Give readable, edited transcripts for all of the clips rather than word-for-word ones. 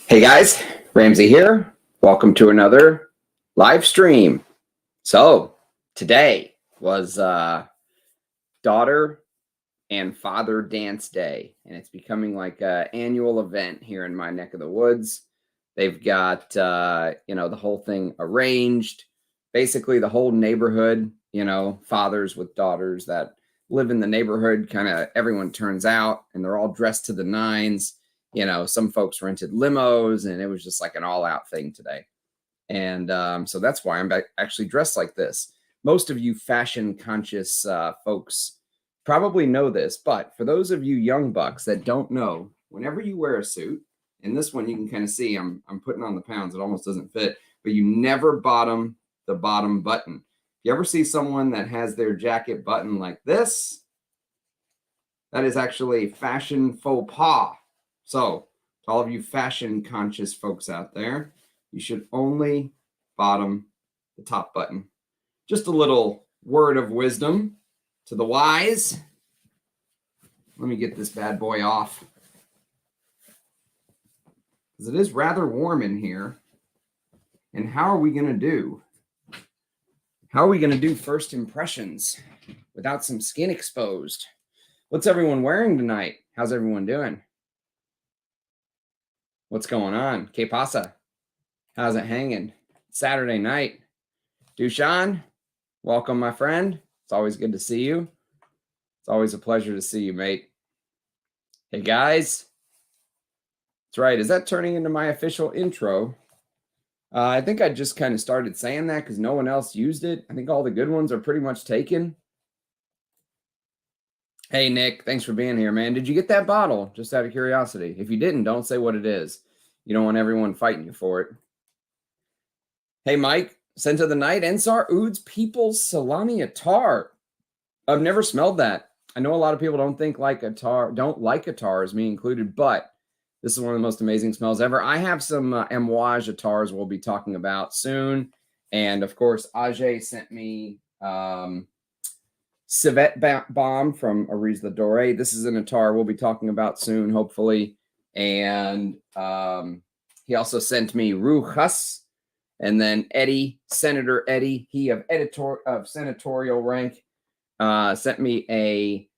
Hey guys, Ramsey here. Welcome to another live stream. So today was daughter and father dance day, and it's becoming like an annual event here in my neck of the woods. They've got the whole thing arranged. Basically, the whole neighborhood, fathers with daughters that live in the neighborhood, kind of everyone turns out, and they're all dressed to the nines. Some folks rented limos, and it was just like an all-out thing today. And so that's why I'm actually dressed like this. Most of you fashion-conscious folks probably know this, but for those of you young bucks that don't know, whenever you wear a suit, and this one you can kind of see I'm putting on the pounds, it almost doesn't fit, but you never bottom the bottom button. If you ever see someone that has their jacket button like this, that is actually fashion faux pas. So, to all of you fashion-conscious folks out there, you should only bottom the top button. Just a little word of wisdom to the wise. Let me get this bad boy off, because it is rather warm in here. And how are we going to do? How are we going to do first impressions without some skin exposed? What's everyone wearing tonight? How's everyone doing? What's going on? Que pasa? How's it hanging? Saturday night. Dushan, welcome, my friend. It's always good to see you. It's always a pleasure to see you, mate. Hey, guys. That's right. Is that turning into my official intro? I think I just kind of started saying that because no one else used it. I think all the good ones are pretty much taken. Hey, Nick, thanks for being here, man. Did you get that bottle? Just out of curiosity. If you didn't, don't say what it is. You don't want everyone fighting you for it. Hey, Mike, scent of the night, Ensar Oud's People's Salami Attar. I've never smelled that. I know a lot of people don't like attars, me included, but this is one of the most amazing smells ever. I have some Amouage attars we'll be talking about soon. And, of course, Ajay sent me Civet Bomb from Arise the Doré. This is an attar we'll be talking about soon, hopefully. And he also sent me Ruchas, and then Eddie, Senator Eddie, he of senatorial rank, sent me a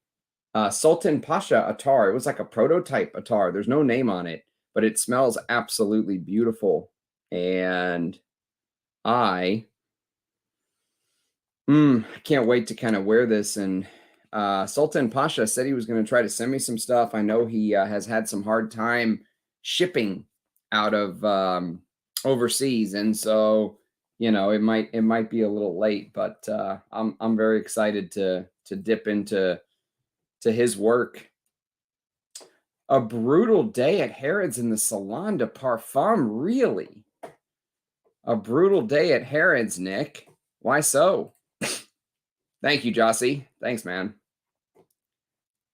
Sultan Pasha attar. It was like a prototype attar. There's no name on it, but it smells absolutely beautiful. And I can't wait to kind of wear this. And Sultan Pasha said he was going to try to send me some stuff. I know he has had some hard time shipping out of overseas, and so it might be a little late. But I'm very excited to dip into his work. A brutal day at Harrods in the Salon de Parfum. Really, a brutal day at Harrods, Nick. Why so? Thank you, Jossie. Thanks, man.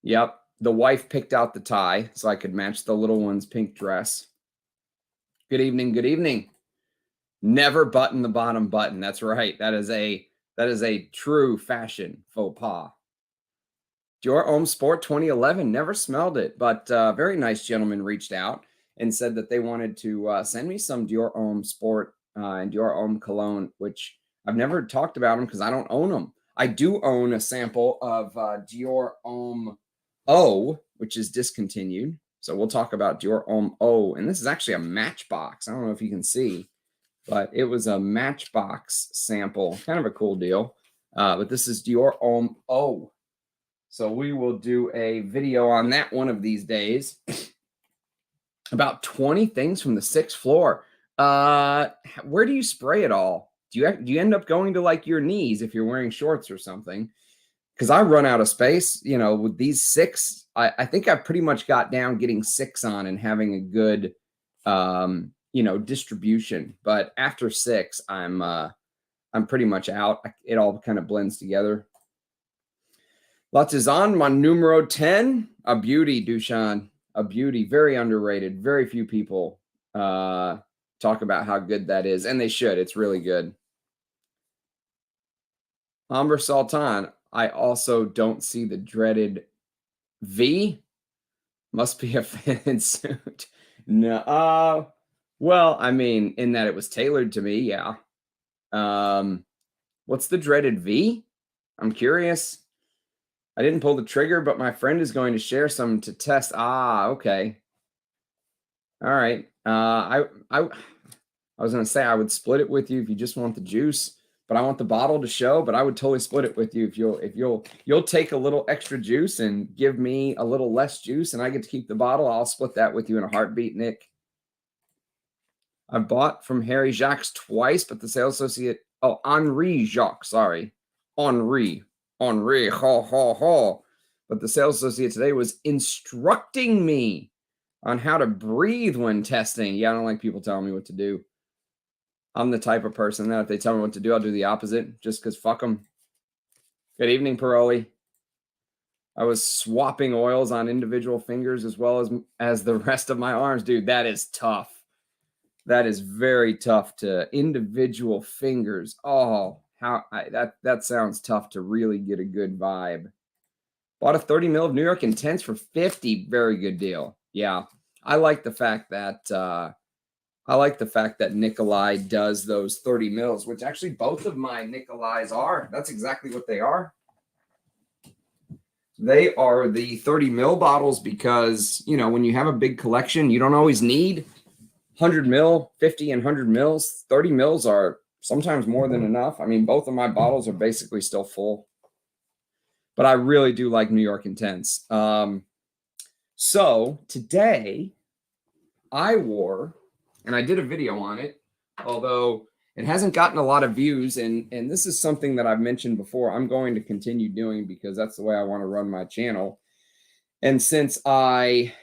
Yep. The wife picked out the tie so I could match the little one's pink dress. Good evening. Good evening. Never button the bottom button. That's right. That is a true fashion faux pas. Dior Homme Sport 2011. Never smelled it, but very nice gentleman reached out and said that they wanted to send me some Dior Homme Sport and Dior Homme Cologne, which I've never talked about them because I don't own them. I do own a sample of Dior Homme O, which is discontinued. So we'll talk about Dior Homme O. And this is actually a Matchbox. I don't know if you can see, but it was a Matchbox sample. Kind of a cool deal. But this is Dior Homme O. So we will do a video on that one of these days. About 20 things from the 6th floor. Where do you spray it all? Do you end up going to like your knees if you're wearing shorts or something? Because I run out of space, with these 6. I think I've pretty much got down getting 6 on and having a good, distribution. But after 6, I'm pretty much out. It all kind of blends together. Latizan, my numero 10, a beauty, Dushan, a beauty, very underrated. Very few people talk about how good that is, and they should. It's really good. Amber Sultan, I also don't see the dreaded V. Must be a fitted suit. No, Well, I mean, in that it was tailored to me, yeah. What's the dreaded V? I'm curious. I didn't pull the trigger, but my friend is going to share some to test. Ah, okay. All right. I was gonna say I would split it with you if you just want the juice, but I want the bottle to show. But I would totally split it with you if you'll take a little extra juice and give me a little less juice, and I get to keep the bottle. I'll split that with you in a heartbeat, Nick. I bought from Harry Jacques twice, but the sales associate, Henri Jacques, sorry, Henri, ha ha ha. But the sales associate today was instructing me on how to breathe when testing. Yeah, I don't like people telling me what to do. I'm the type of person that if they tell me what to do, I'll do the opposite just because fuck them. Good evening, Paroli. I was swapping oils on individual fingers as well as the rest of my arms. Dude, that is tough. That is very tough to individual fingers. Oh, that sounds tough to really get a good vibe. Bought a 30 mil of New York Intense for 50. Very good deal. Yeah. I like the fact that Nicolai does those 30 mils, which actually both of my Nicolais are. That's exactly what they are. They are the 30 mil bottles because, when you have a big collection, you don't always need 100 mil, 50 and 100 mils. 30 mils are sometimes more than enough. I mean, both of my bottles are basically still full. But I really do like New York Intense. So today I wore, and I did a video on it, although it hasn't gotten a lot of views. And this is something that I've mentioned before. I'm going to continue doing because that's the way I want to run my channel. And since I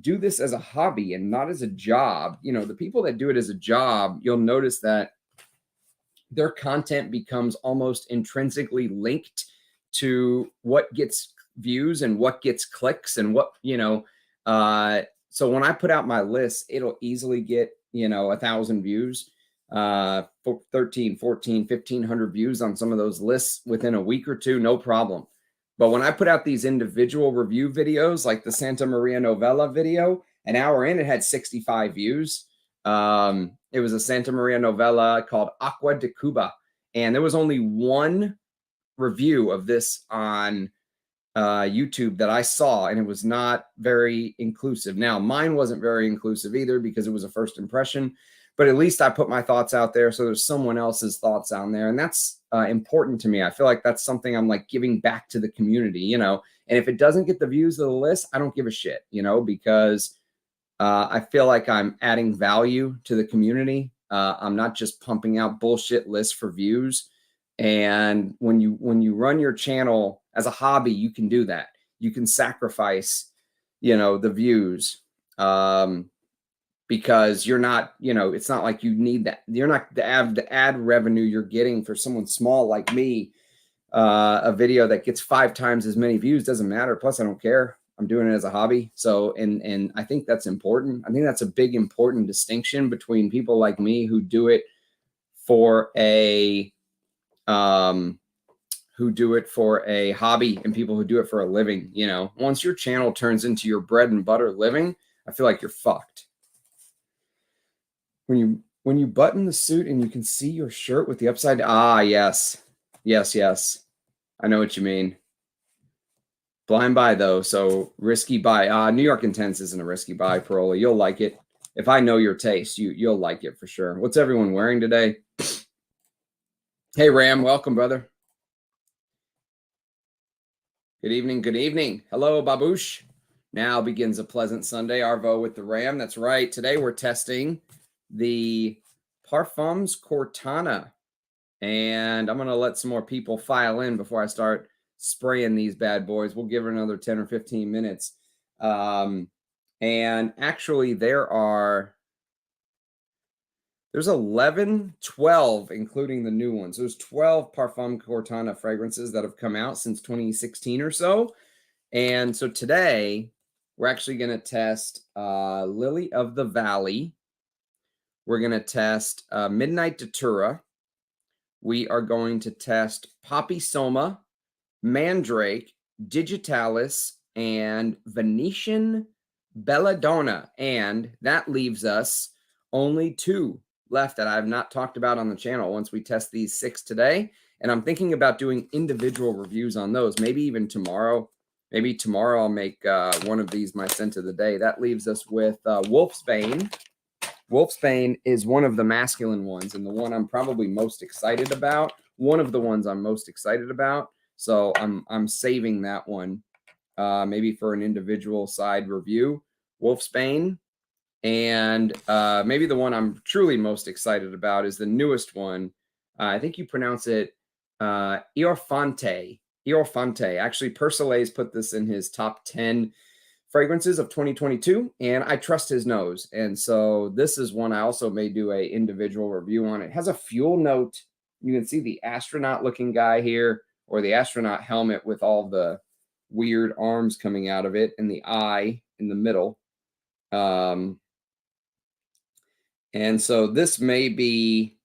do this as a hobby and not as a job, the people that do it as a job, you'll notice that their content becomes almost intrinsically linked to what gets views and what gets clicks and what, so when I put out my list, it'll easily get, 1,000 views, 13, 14, 1,500 views on some of those lists within a week or two, no problem. But when I put out these individual review videos, like the Santa Maria Novella video, an hour in, it had 65 views. It was a Santa Maria Novella called Acqua de Cuba. And there was only one review of this on YouTube that I saw, and it was not very inclusive. Now, mine wasn't very inclusive either because it was a first impression, but at least I put my thoughts out there. So there's someone else's thoughts on there. And that's important to me. I feel like that's something I'm like giving back to the community, and if it doesn't get the views of the list, I don't give a shit, because I feel like I'm adding value to the community. I'm not just pumping out bullshit lists for views. And when you run your channel as a hobby, you can do that. You can sacrifice, the views, because you're not, it's not like you need that. You're not the ad revenue you're getting for someone small like me. A video that gets 5 times as many views doesn't matter. Plus, I don't care. I'm doing it as a hobby. So, and I think that's important. I think that's a big, important distinction between people like me who do it for a hobby and people who do it for a living. Once your channel turns into your bread and butter living, I feel like you're fucked. When you button the suit and you can see your shirt with the upside, yes. I know what you mean. Blind buy though, so risky buy. New York Intense isn't a risky buy, Paroli. You'll like it. If I know your taste, you'll like it for sure. What's everyone wearing today? Hey, Ram, welcome, brother. Good evening, good evening. Hello, Baboosh. Now begins a pleasant Sunday. Arvo with the Ram. That's right. Today we're testing the Parfums Quartana. And I'm going to let some more people file in before I start spraying these bad boys. We'll give it another 10 or 15 minutes. And actually there's 11, 12, including the new ones. There's 12 Parfum Quartana fragrances that have come out since 2016 or so. And so today we're actually going to test Lily of the Valley. We're going to test Midnight Datura. We are going to test Poppy Soma, Mandrake, Digitalis, and Venetian Belladonna. And that leaves us only 2 left that I have not talked about on the channel once we test these 6 today. And I'm thinking about doing individual reviews on those, maybe even tomorrow. Maybe tomorrow I'll make one of these my scent of the day. That leaves us with Wolfsbane. Wolfsbane is one of the masculine ones and the one I'm probably most excited about. One of the ones I'm most excited about. So I'm saving that one maybe for an individual side review. Wolfsbane. And maybe the one I'm truly most excited about is the newest one. I think you pronounce it Ierofante. Ierofante. Actually, Persolet's put this in his top 10 fragrances of 2022, and I trust his nose. And so this is one I also may do a individual review on. It has a fuel note. You can see the astronaut looking guy here, or the astronaut helmet with all the weird arms coming out of it, and the eye in the middle. And so this may be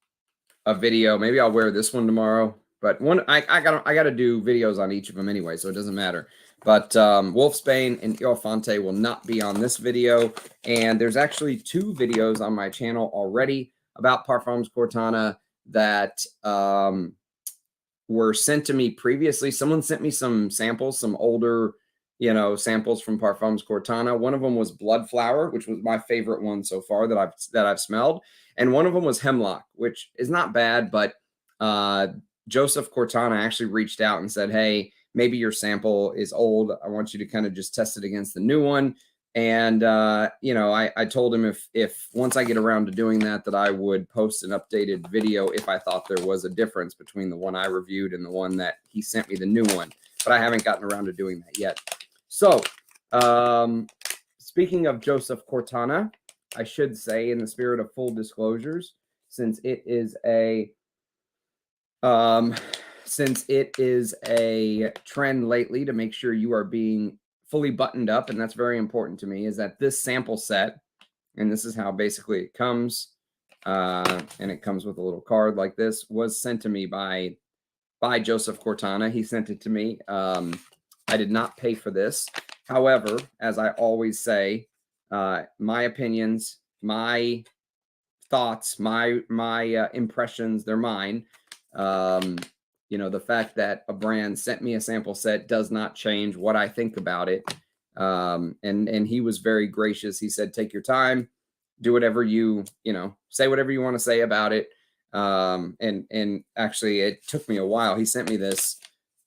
a video. Maybe I'll wear this one tomorrow. But one, I got to do videos on each of them anyway, so it doesn't matter. But Wolfsbane and Ierofante will not be on this video. And there's actually 2 videos on my channel already about Parfums Quartana that were sent to me previously. Someone sent me some samples, some older, samples from Parfums Quartana. One of them was Bloodflower, which was my favorite one so far that I've smelled. And one of them was Hemlock, which is not bad, but Joseph Quartana actually reached out and said, hey, maybe your sample is old. I want you to kind of just test it against the new one. And, I told him if once I get around to doing that, that I would post an updated video if I thought there was a difference between the one I reviewed and the one that he sent me, the new one. But I haven't gotten around to doing that yet. So, speaking of Joseph Quartana, I should say, in the spirit of full disclosures, since it is a trend lately to make sure you are being fully buttoned up, and that's very important to me, is that this sample set, and this is how basically it comes, and it comes with a little card like this, was sent to me by Joseph Quartana. He sent it to me. I did not pay for this. However, as I always say, my opinions, my thoughts, my impressions, they're mine. The fact that a brand sent me a sample set does not change what I think about it. And he was very gracious. He said, take your time, do whatever say whatever you want to say about it. And actually it took me a while. He sent me this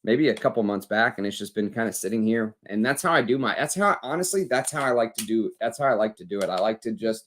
maybe a couple months back, and it's just been kind of sitting here. And that's how I do that's how I like to do it.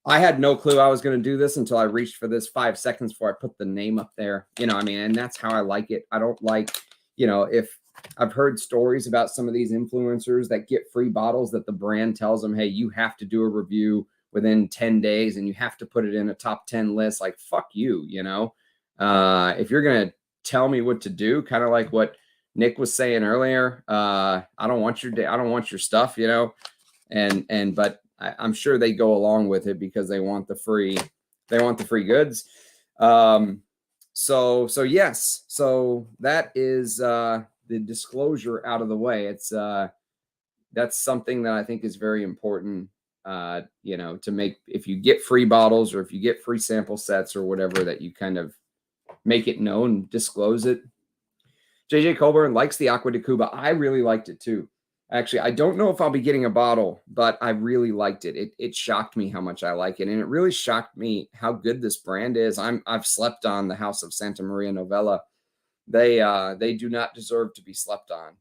I had no clue I was going to do this until I reached for this 5 seconds before I put the name up there. And that's how I like it. I don't like, if I've heard stories about some of these influencers that get free bottles that the brand tells them, hey, you have to do a review within 10 days and you have to put it in a top 10 list. Like, fuck you, if you're going to tell me what to do, kind of like what Nick was saying earlier, I don't want your stuff, but I'm sure they go along with it because they want the free goods. So yes, so that is the disclosure out of the way. It's that's something that I think is very important, to make, if you get free bottles or if you get free sample sets or whatever, that you kind of make it known, disclose it. JJ Colburn likes the Acqua de Cuba. I really liked it too. Actually, I don't know if I'll be getting a bottle, but I really liked it. It shocked me how much I like it. And it really shocked me how good this brand is. I've slept on the House of Santa Maria Novella. They do not deserve to be slept on.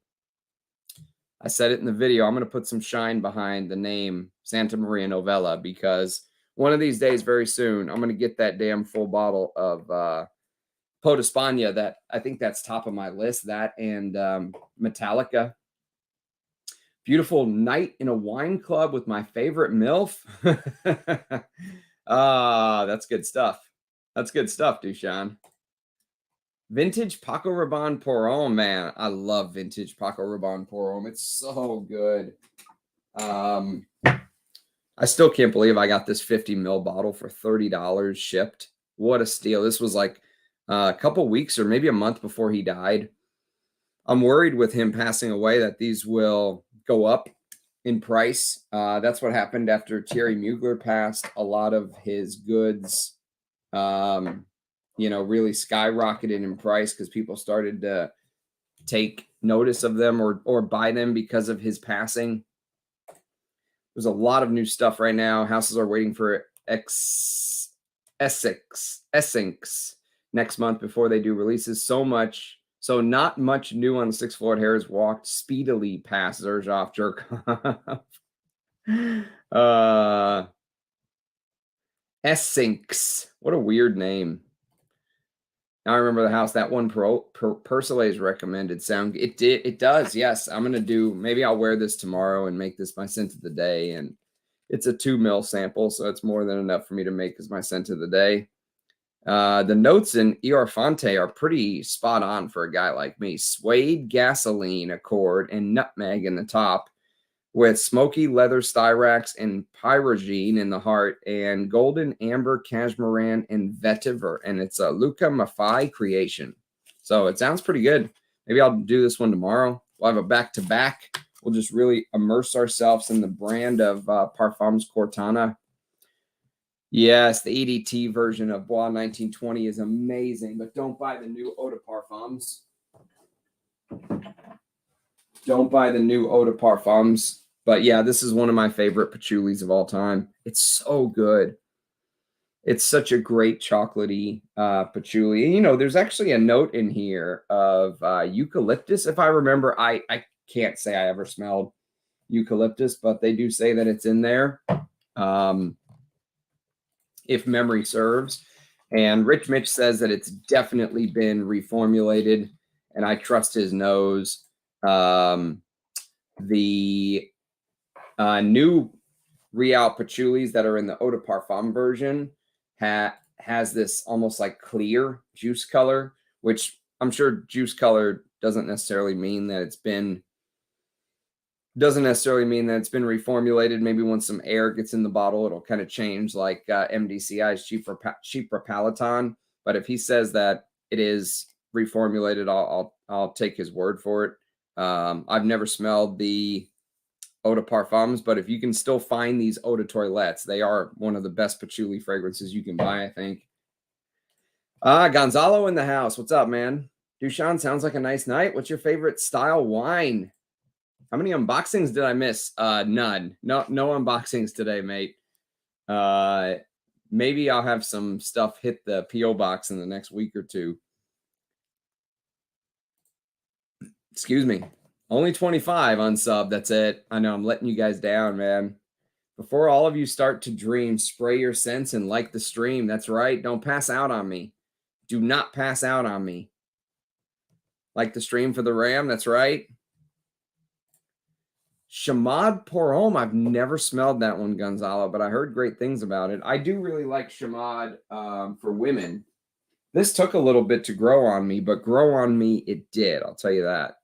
I said it in the video. I'm going to put some shine behind the name Santa Maria Novella, because one of these days, very soon, I'm going to get that damn full bottle of Pot d'Espagne. That I think that's top of my list. That and Metallica. Beautiful night in a wine club with my favorite MILF. That's good stuff. That's good stuff, Dushan. Vintage Paco Rabanne Pour Homme, man. I love vintage Paco Rabanne Pour Homme. It's so good. I still can't believe I got this 50 ml bottle for $30 shipped. What a steal. This was like a couple weeks or maybe a month before he died. I'm worried with him passing away that these will go up in price. That's what happened after Thierry Mugler passed. A lot of his goods, you know, really skyrocketed in price because people started to take notice of them or buy them because of his passing. There's a lot of new stuff right now. Houses are waiting for Essex next month before they do releases. So not much new on the 6th floor. Harris walked speedily past Zerjoff jerk. Essex. What a weird name. Now I remember the house. That one Persiles recommended sound. It does. Yes. I'm going to do, maybe I'll wear this tomorrow and make this my scent of the day. And it's a 2 ml sample, so it's more than enough for me to make as my scent of the day. The notes in Ierofante are pretty spot on for a guy like me. Suede gasoline accord and nutmeg in the top, with smoky leather styrax and pyrogene in the heart, and golden amber cashmeran and vetiver. And it's a Luca Maffei creation. So it sounds pretty good. Maybe I'll do this one tomorrow. We'll have a back-to-back. We'll just really immerse ourselves in the brand of Parfums Quartana. Yes, the EDT version of Bois 1920 is amazing, but don't buy the new Eau de Parfums. Don't buy the new Eau de Parfums. But yeah, this is one of my favorite patchoulis of all time. It's so good. It's such a great chocolatey patchouli. And, you know, there's actually a note in here of eucalyptus. If I remember, I can't say I ever smelled eucalyptus, but they do say that it's in there. If memory serves. And Rich Mitch says that it's definitely been reformulated, and I trust his nose. The new Real Patchoulis that are in the Eau de Parfum version has this almost like clear juice color, which I'm sure juice color doesn't necessarily mean that it's been reformulated. Maybe once some air gets in the bottle, it'll kind of change, like MDCI's cheaper Palaton. But if he says that it is reformulated, I'll take his word for it. I've never smelled the Eau de Parfums, but if you can still find these Eau de Toilettes, they are one of the best patchouli fragrances you can buy, I think. Gonzalo in the house. What's up, man? Dushan, sounds like a nice night. What's your favorite style wine? How many unboxings did I miss? None. No unboxings today, mate. Maybe I'll have some stuff hit the P.O. box in the next week or two. Excuse me. Only 25 unsub. That's it. I know I'm letting you guys down, man. Before all of you start to dream, spray your scents and like the stream. That's right. Don't pass out on me. Do not pass out on me. Like the stream for the Ram. That's right. Chamade pour Homme. I've never smelled that one, Gonzalo, but I heard great things about it. I do really like Chamade for women. This took a little bit to grow on me, but grow on me it did. I'll tell you that.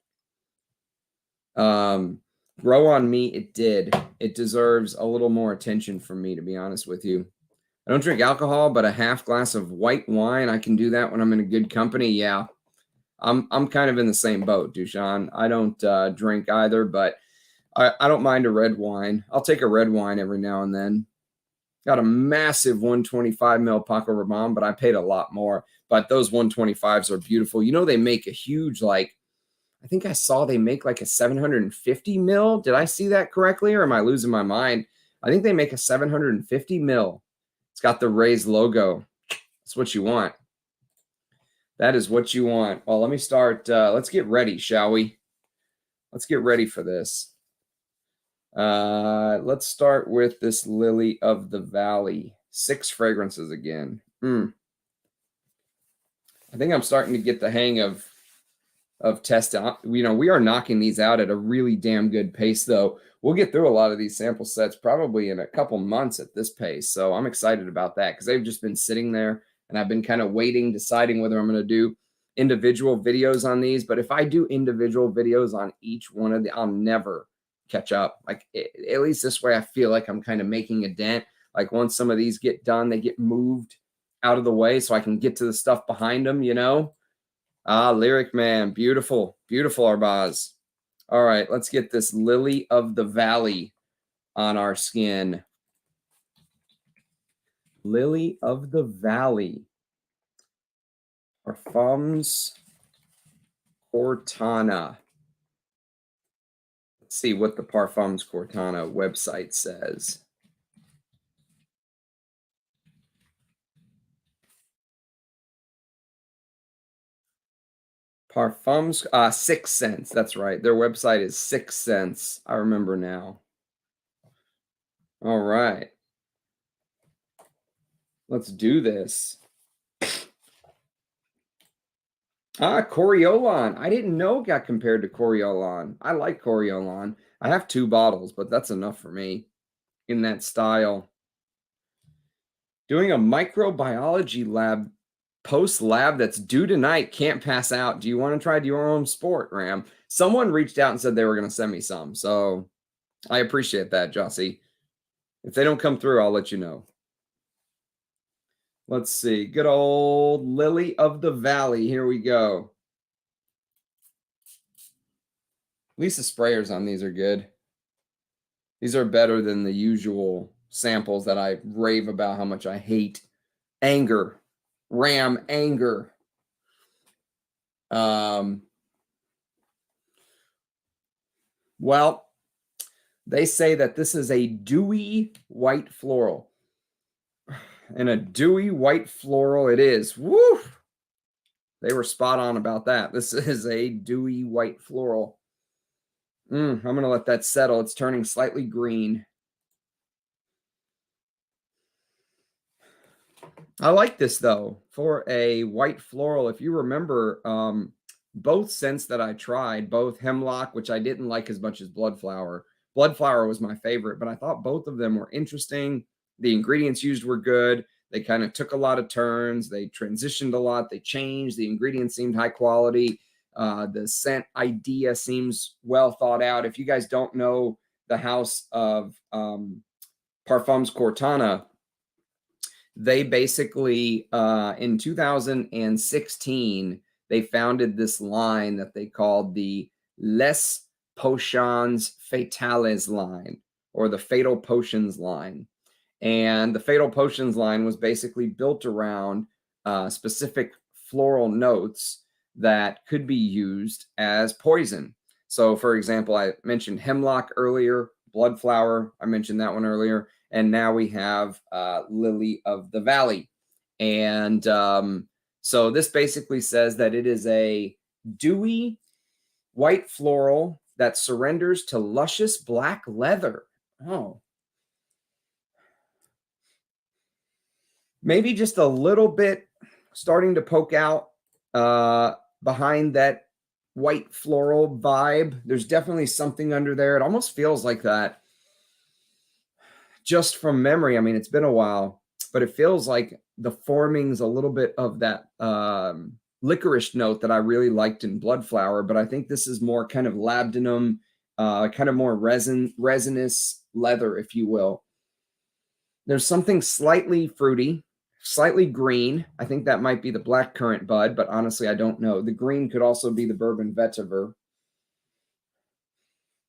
Grow on me it did. It deserves a little more attention from me, to be honest with you. I don't drink alcohol, but a half glass of white wine, I can do that when I'm in a good company. Yeah, I'm kind of in the same boat, Dushan. I don't drink either, but I don't mind a red wine. I'll take a red wine every now and then. Got a massive 125 ml Paco Rabanne, but I paid a lot more. But those 125s are beautiful. You know, they make a huge, like, I think I saw they make like a 750 mil. Did I see that correctly, or am I losing my mind? I think they make a 750 mil. It's got the raised logo. That's what you want. That is what you want. Well, let me start. Let's get ready, shall we? Let's get ready for this. Let's start with this Lily of the Valley. 6 fragrances again. I think I'm starting to get the hang of testing. You know, we are knocking these out at a really damn good pace, though. We'll get through a lot of these sample sets probably in a couple months at this pace. So I'm excited about that because they've just been sitting there and I've been kind of waiting, deciding whether I'm going to do individual videos on these. But if I do individual videos on each one of the, I'll never catch up. Like, at least this way, I feel like I'm kind of making a dent. Like, once some of these get done, they get moved out of the way so I can get to the stuff behind them, you know? Lyric Man, beautiful, beautiful Arbaz. All right, let's get this Lily of the Valley on our skin. Lily of the Valley. Parfums Quartana. Let's see what the Parfums Quartana website says. Parfums, 6 cents. That's right. Their website is 6 cents. I remember now. All right. Let's do this. Coriolan. I didn't know it got compared to Coriolan. I like Coriolan. I have 2 bottles, but that's enough for me in that style. Doing a microbiology lab, post-lab that's due tonight. Can't pass out. Do you want to try your own sport, Ram? Someone reached out and said they were going to send me some, so I appreciate that, Jossie. If they don't come through, I'll let you know. Let's see. Good old Lily of the Valley. Here we go. At least the sprayers on these are good. These are better than the usual samples that I rave about how much I hate. Anger. Ram Anger. Well, they say that this is a dewy white floral. And a dewy white floral it is. Woo! They were spot on about that. This is a dewy white floral. I'm going to let that settle. It's turning slightly green. I like this, though, for a white floral. If you remember, both scents that I tried, both Hemlock, which I didn't like as much as Bloodflower. Bloodflower was my favorite, but I thought both of them were interesting. The ingredients used were good. They kind of took a lot of turns. They transitioned a lot. They changed. The ingredients seemed high quality. The scent idea seems well thought out. If you guys don't know the house of Parfums Quartana, they basically, in 2016, they founded this line that they called the Les Potions Fatales line, or the Fatal Potions line. And the Fatal Potions line was basically built around specific floral notes that could be used as poison. So, for example, I mentioned Hemlock earlier, Bloodflower, I mentioned that one earlier, and now we have Lily of the Valley. And so this basically says that it is a dewy white floral that surrenders to luscious black leather. Oh. Maybe just a little bit starting to poke out behind that white floral vibe. There's definitely something under there. It almost feels like that just from memory. I mean, it's been a while, but it feels like the forming's a little bit of that licorice note that I really liked in Bloodflower, but I think this is more kind of labdanum, kind of more resinous leather, if you will. There's something slightly fruity, slightly green. I think that might be the blackcurrant bud, but honestly, I don't know. The green could also be the bourbon vetiver.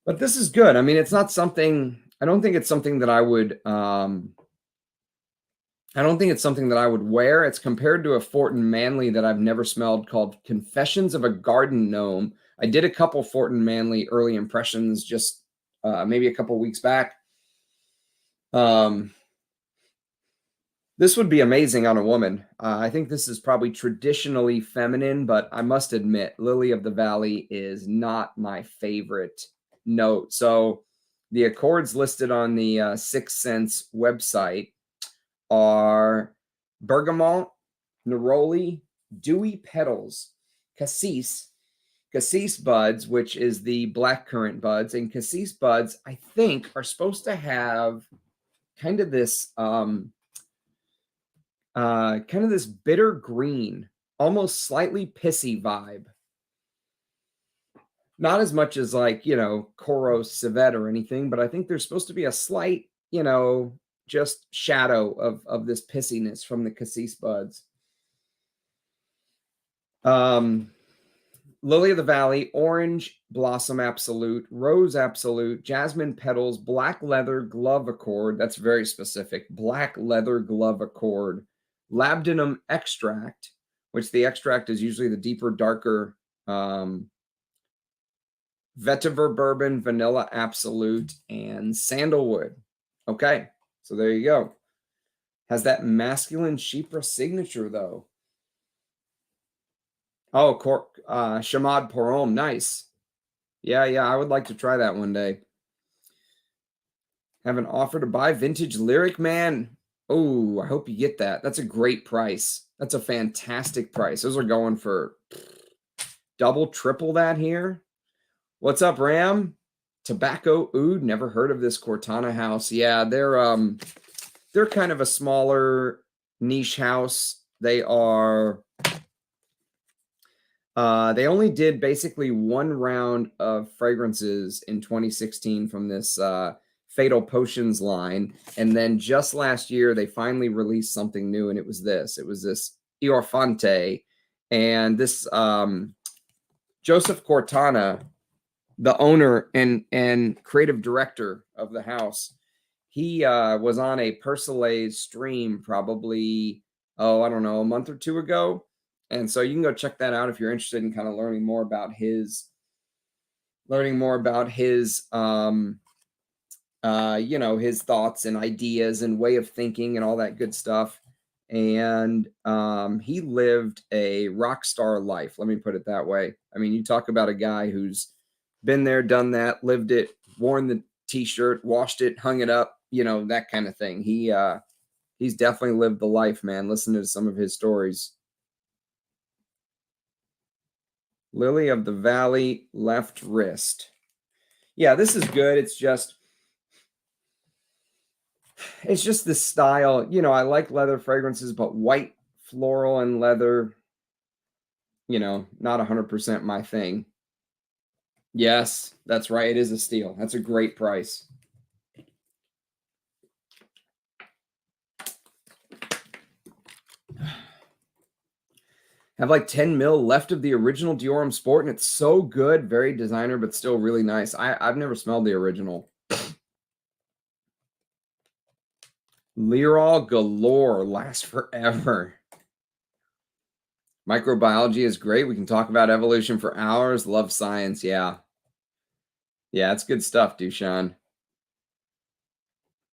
But this is good. I mean, it's not something, I don't think it's something that I would, I don't think it's something that I would wear. It's compared to a Fortin Manley that I've never smelled called Confessions of a Garden Gnome. I did a couple Fortin Manley early impressions just maybe a couple weeks back. This would be amazing on a woman. I think this is probably traditionally feminine, but I must admit, Lily of the Valley is not my favorite note. So the accords listed on the 6 Cents website are bergamot, neroli, dewy petals, cassis buds, which is the blackcurrant buds, and cassis buds, I think, are supposed to have kind of this bitter green, almost slightly pissy vibe. Not as much as like, you know, Coros civet or anything, but I think there's supposed to be a slight, you know, just shadow of this pissiness from the cassis buds. Lily of the Valley, Orange Blossom Absolute, Rose Absolute, Jasmine Petals, Black Leather Glove Accord. That's very specific. Black Leather Glove Accord. Labdanum Extract, which the extract is usually the deeper, darker Vetiver Bourbon, Vanilla Absolute, and Sandalwood. Okay, so there you go. Has that masculine Chypre signature, though. Oh, Chamade pour Homme. Nice. Yeah, I would like to try that one day. Have an offer to buy vintage Lyric Man. Oh, I hope you get that. That's a great price. That's a fantastic price. Those are going for double, triple that here. What's up, Ram? Tobacco Oud. Never heard of this Quartana house. Yeah, they're kind of a smaller niche house. They are they only did basically one round of fragrances in 2016 from this Fatal Potions line. And then just last year, they finally released something new, and it was this. It was this Ierofante. And this Joseph Quartana, the owner and creative director of the house, he was on a Persolaise stream probably, I don't know, a month or two ago. And so you can go check that out if you're interested in kind of learning more about his, his thoughts and ideas and way of thinking and all that good stuff. And he lived a rock star life. Let me put it that way. I mean, you talk about a guy who's been there, done that, lived it, worn the t-shirt, washed it, hung it up, that kind of thing. He's definitely lived the life, man. Listen to some of his stories. Lily of the Valley, left wrist. Yeah, this is good. It's just this style. I like leather fragrances, but white, floral, and leather, not 100% my thing. Yes, that's right. It is a steal. That's a great price. Have like 10 mil left of the original Dior Sport, and it's so good. Very designer, but still really nice. I've never smelled the original. Leral galore, lasts forever. Microbiology is great. We can talk about evolution for hours. Love science. Yeah, it's good stuff, Dushan.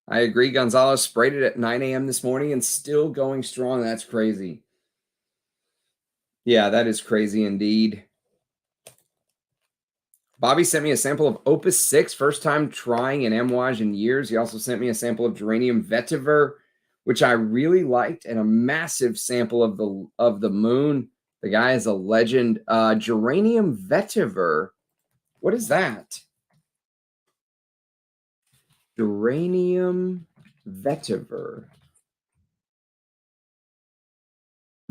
I agree. Gonzalez sprayed it at 9 a.m. this morning and still going strong. That's crazy. Yeah, that is crazy indeed. Bobby sent me a sample of Opus 6, first time trying an Amouage in years. He also sent me a sample of Geranium Vetiver, which I really liked, and a massive sample of the Moon. The guy is a legend. Geranium Vetiver. What is that? Geranium Vetiver.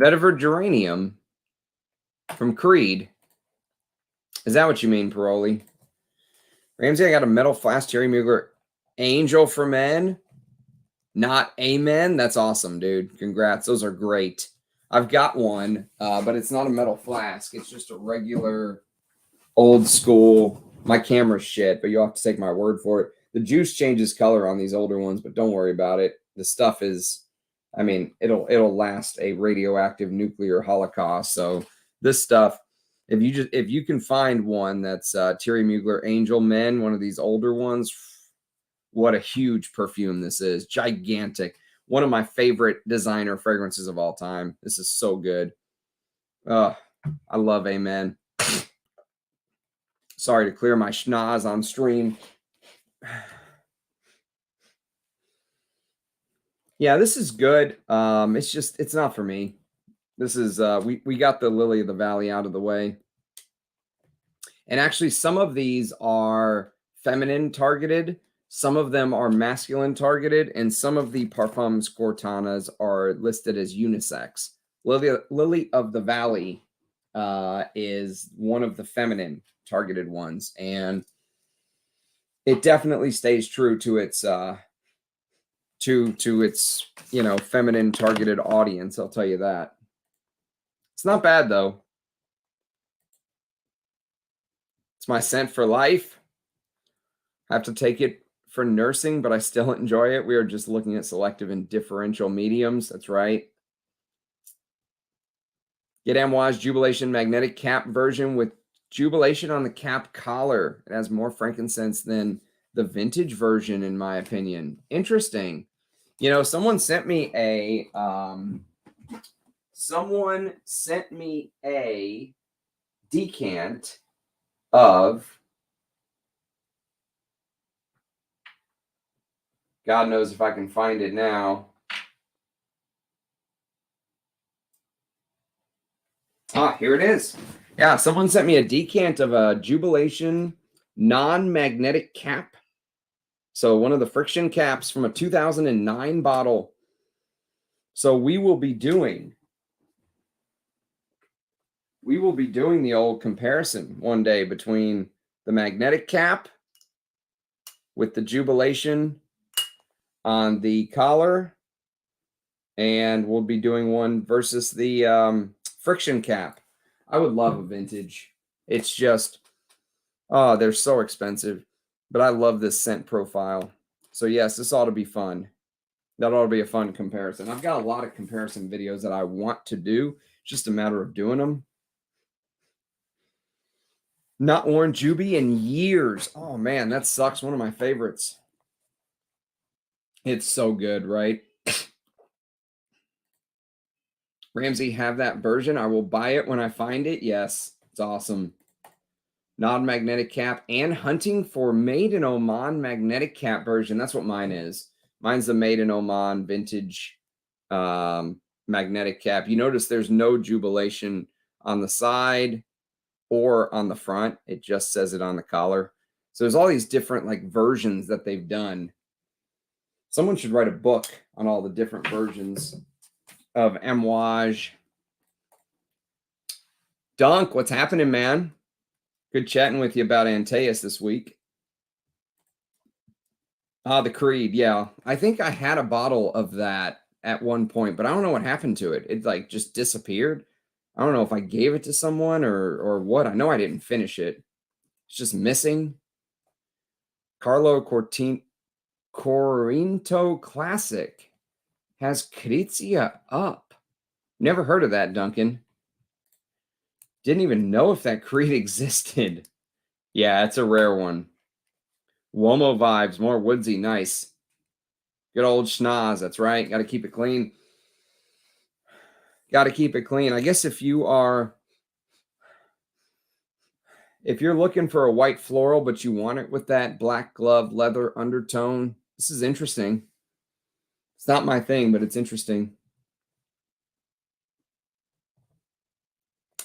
Vetiver Geranium from Creed. Is that what you mean, Paroli? Ramsey, I got a metal flask Thierry Mugler Angel for Men. Not Amen. That's awesome, dude. Congrats. Those are great. I've got one, but it's not a metal flask. It's just a regular old school. My camera's shit, but you'll have to take my word for it. The juice changes color on these older ones, but don't worry about it. The stuff is, I mean, it'll last a radioactive nuclear holocaust. So this stuff, if you can find one that's Thierry Mugler Angel Men, one of these older ones, what a huge perfume this is. Gigantic. One of my favorite designer fragrances of all time. This is so good. I love Amen. Sorry to clear my schnoz on stream. Yeah, this is good. It's not for me. This is we got the Lily of the Valley out of the way. And actually, some of these are feminine targeted, some of them are masculine targeted, and some of the Parfums Quartanas are listed as unisex. Lily of the Valley is one of the feminine targeted ones, and it definitely stays true to its to its feminine targeted audience. I'll tell you that. It's not bad though. It's my scent for life. I have to take it for nursing, but I still enjoy it. We are just looking at selective and differential mediums. That's right. Get Amouage Jubilation magnetic cap version with Jubilation on the cap collar. It has more frankincense than the vintage version, in my opinion. Interesting. You know, someone sent me a decant of, God knows if I can find it now. Ah, here it is. Yeah, someone sent me a decant of a Jubilation non-magnetic cap. So one of the friction caps from a 2009 bottle. So we will be doing the old comparison one day between the magnetic cap with the Jubilation on the collar, and we'll be doing one versus the friction cap. I would love a vintage. It's just, oh, they're so expensive, but I love this scent profile. So yes, this ought to be fun. That ought to be a fun comparison. I've got a lot of comparison videos that I want to do. It's just a matter of doing them. Not worn Juby in years. Oh man, that sucks. One of my favorites. It's so good, right? Ramsey, have that version. I will buy it when I find it. Yes, it's awesome. Non-magnetic cap and hunting for Made in Oman magnetic cap version. That's what mine is. Mine's the Made in Oman vintage magnetic cap. You notice there's no Jubilation on the side or on the front. It just says it on the collar. So there's all these different like versions that they've done. Someone should write a book on all the different versions of Amouage. Dunk, what's happening, man? Good chatting with you about Antaeus this week. The Creed, yeah. I think I had a bottle of that at one point, but I don't know what happened to it. It like just disappeared. I don't know if I gave it to someone or what. I know I didn't finish it. It's just missing. Carlo Corinto Classic has Crizia up. Never heard of that, Duncan. Didn't even know if that Creed existed. Yeah, it's a rare one. Womo vibes, more woodsy, nice. Good old schnoz, that's right. Got to keep it clean. Got to keep it clean. I guess if you're looking for a white floral, but you want it with that black glove leather undertone, this is interesting. It's not my thing, but it's interesting.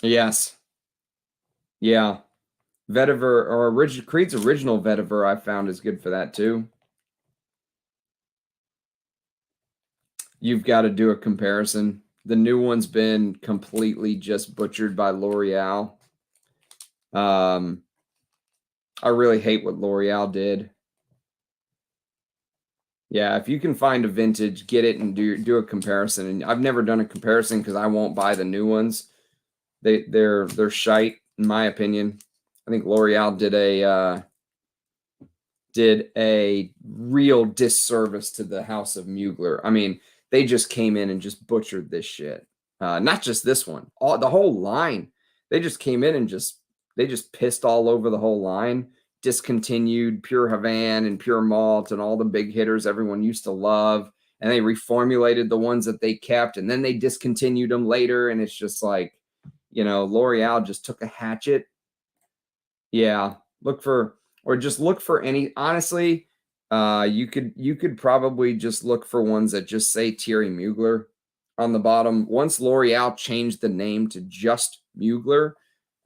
Yes. Yeah. Vetiver or Creed's original vetiver I found is good for that too. You've got to do a comparison. The new one's been completely just butchered by L'Oreal. I really hate what L'Oreal did. Yeah, if you can find a vintage, get it and do a comparison. And I've never done a comparison because I won't buy the new ones. They're shite, in my opinion. I think L'Oreal did a real disservice to the house of Mugler. I mean, they just came in and just butchered this shit. Not just this one, the whole line. They just came in and they just pissed all over the whole line. Discontinued Pure Havane and Pure Malt and all the big hitters everyone used to love. And they reformulated the ones that they kept. And then they discontinued them later. And it's just like, you know, L'Oreal just took a hatchet. Yeah. Look for any, honestly, you could probably just look for ones that just say Thierry Mugler on the bottom. Once L'Oreal changed the name to just Mugler,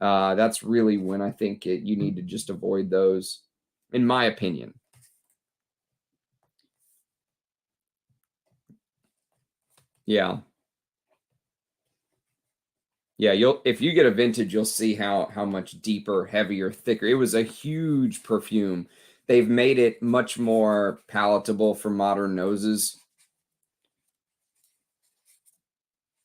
that's really when I think you need to just avoid those, in my opinion. Yeah. Yeah, if you get a vintage, you'll see how much deeper, heavier, thicker. It was a huge perfume. They've made it much more palatable for modern noses.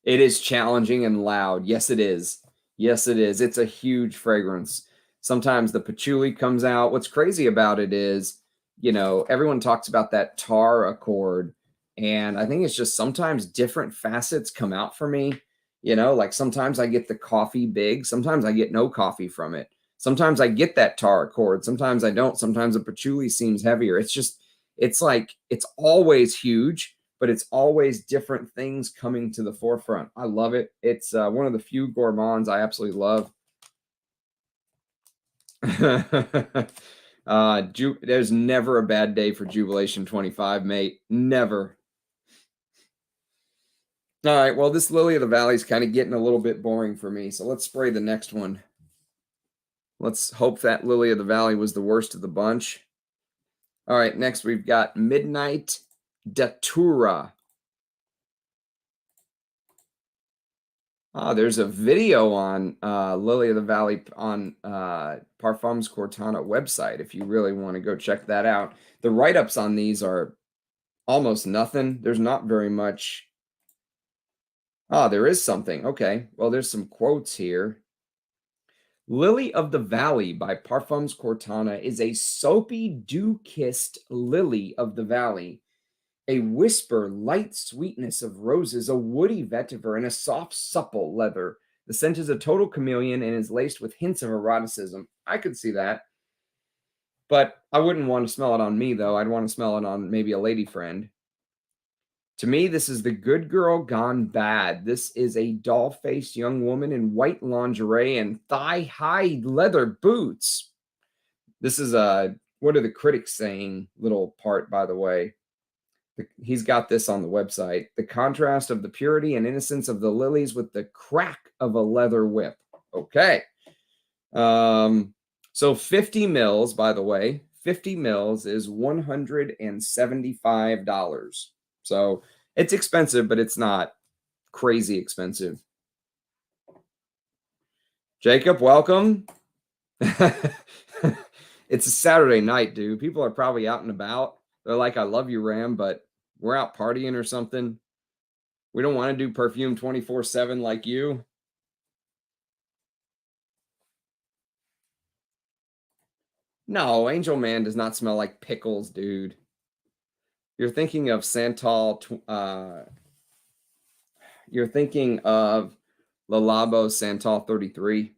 It is challenging and loud. Yes, it is. Yes, it is. It's a huge fragrance. Sometimes the patchouli comes out. What's crazy about it is, you know, everyone talks about that tar accord. And I think it's just sometimes different facets come out for me. You know, like sometimes I get the coffee big. Sometimes I get no coffee from it. Sometimes I get that tar accord. Sometimes I don't. Sometimes the patchouli seems heavier. It's just, it's like, it's always huge, but it's always different things coming to the forefront. I love it. It's one of the few gourmands I absolutely love. There's never a bad day for Jubilation 25, mate. Never. All right, well, this Lily of the Valley is kind of getting a little bit boring for me, so let's spray the next one. Let's hope that Lily of the Valley was the worst of the bunch. All right, next we've got Midnight Datura. There's a video on Lily of the Valley on Parfums Quartana website if you really want to go check that out. The write-ups on these are almost nothing. There's not very much. There is something. Okay, well, there's some quotes here. Lily of the Valley by Parfums Quartana is a soapy, dew-kissed lily of the valley. A whisper, light sweetness of roses, a woody vetiver, and a soft, supple leather. The scent is a total chameleon and is laced with hints of eroticism. I could see that. But I wouldn't want to smell it on me, though. I'd want to smell it on maybe a lady friend. To me, this is the good girl gone bad. This is a doll-faced young woman in white lingerie and thigh-high leather boots. This is a, what are the critics saying, little part, by the way. He's got this on the website. The contrast of the purity and innocence of the lilies with the crack of a leather whip. Okay. So 50 mils, by the way, 50 mils is $175. So it's expensive, but it's not crazy expensive. Jacob, welcome. It's a Saturday night, dude. People are probably out and about. They're like, I love you, Ram, but we're out partying or something. We don't want to do perfume 24/7 like you. No, Angel Man does not smell like pickles, dude. You're thinking of Santal. You're thinking of Le Labo Santal 33.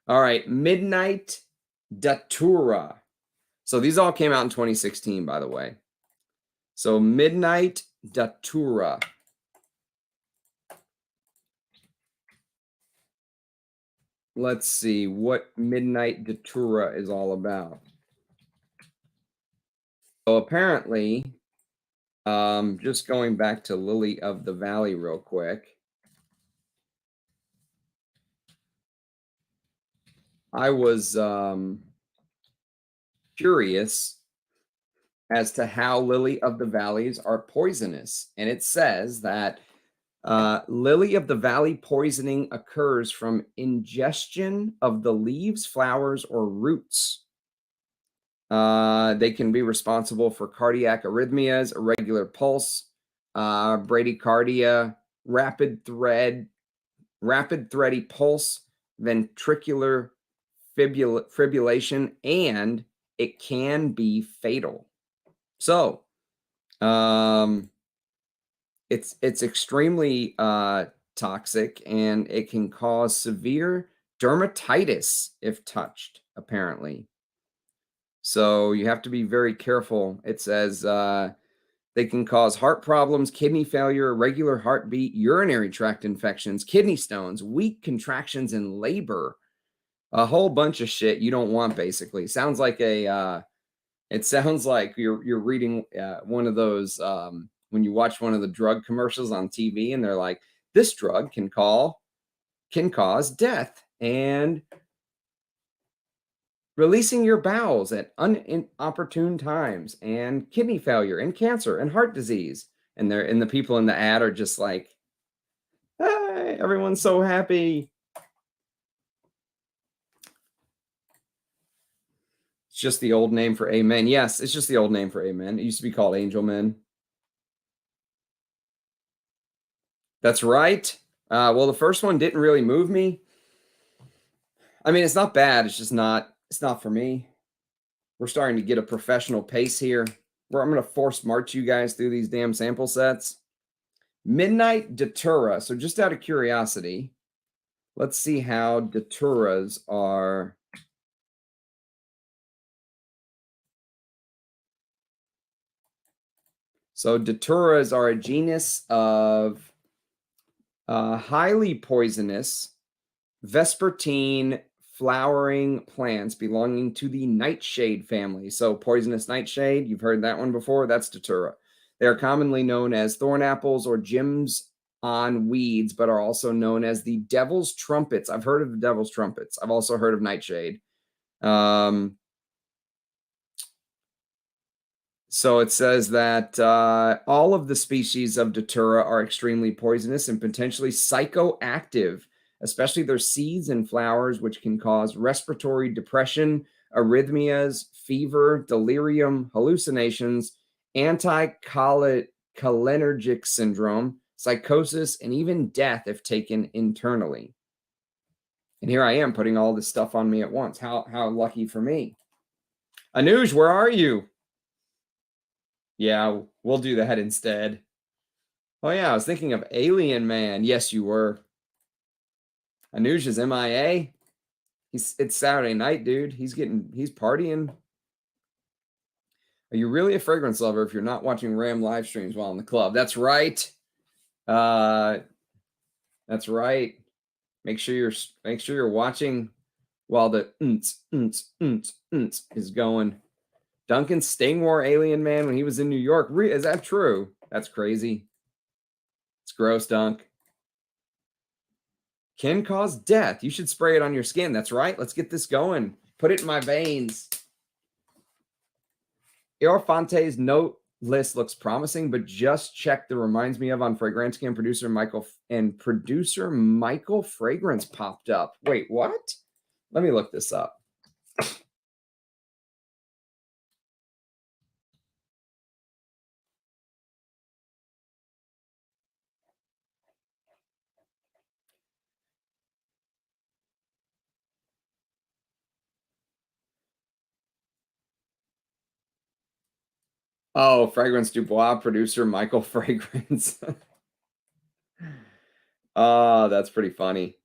All right, Midnight Datura. So these all came out in 2016, by the way. So Midnight Datura. Let's see what Midnight Datura is all about. So apparently, just going back to Lily of the Valley real quick. I was curious as to how Lily of the Valleys are poisonous. And it says that Lily of the Valley poisoning occurs from ingestion of the leaves, flowers, or roots. They can be responsible for cardiac arrhythmias, irregular pulse, bradycardia, rapid thready pulse, ventricular fibrillation, and it can be fatal. So, it's extremely toxic, and it can cause severe dermatitis if touched, apparently. So you have to be very careful. It says they can cause heart problems, kidney failure, irregular heartbeat, urinary tract infections, kidney stones, weak contractions in labor, a whole bunch of shit you don't want, basically. Sounds like a it sounds like you're reading one of those when you watch one of the drug commercials on TV and they're like, this drug can cause death and releasing your bowels at inopportune times and kidney failure and cancer and heart disease. And the people in the ad are just like, hey, everyone's so happy. It's just the old name for Amen. Yes, it's just the old name for Amen. It used to be called Angel Men. That's right. Well, the first one didn't really move me. I mean, it's not bad. It's just not, it's not for me. We're starting to get a professional pace here where I'm going to force march you guys through these damn sample sets. Midnight Datura. So just out of curiosity, let's see how Daturas are. So Daturas are a genus of highly poisonous vespertine flowering plants belonging to the nightshade family. So poisonous nightshade, you've heard that one before. That's Datura. They are commonly known as thorn apples or gems on weeds, but are also known as the devil's trumpets. I've heard of the devil's trumpets. I've also heard of nightshade. So it says that all of the species of Datura are extremely poisonous and potentially psychoactive, especially their seeds and flowers, which can cause respiratory depression, arrhythmias, fever, delirium, hallucinations, anticholinergic syndrome, psychosis, and even death if taken internally. And here I am putting all this stuff on me at once. How lucky for me. Amouage, where are you? Yeah, we'll do that instead. Oh, yeah, I was thinking of Alien Man. Yes, you were. Amouage is MIA. It's Saturday night, dude. He's partying. Are you really a fragrance lover if you're not watching Ram live streams while in the club? That's right. That's right. Make sure you're watching while the is going. Duncan Sting wore Alien Man when he was in New York. Is that true? That's crazy. It's gross, Dunk. Can cause death. You should spray it on your skin. That's right. Let's get this going. Put it in my veins. Ierofante's note list looks promising, but just check the reminds me of on Fragrantica and producer Michael Fragrance popped up. Wait, what? Let me look this up. Oh, Fragrance Dubois, producer Michael Fragrance. Oh, that's pretty funny.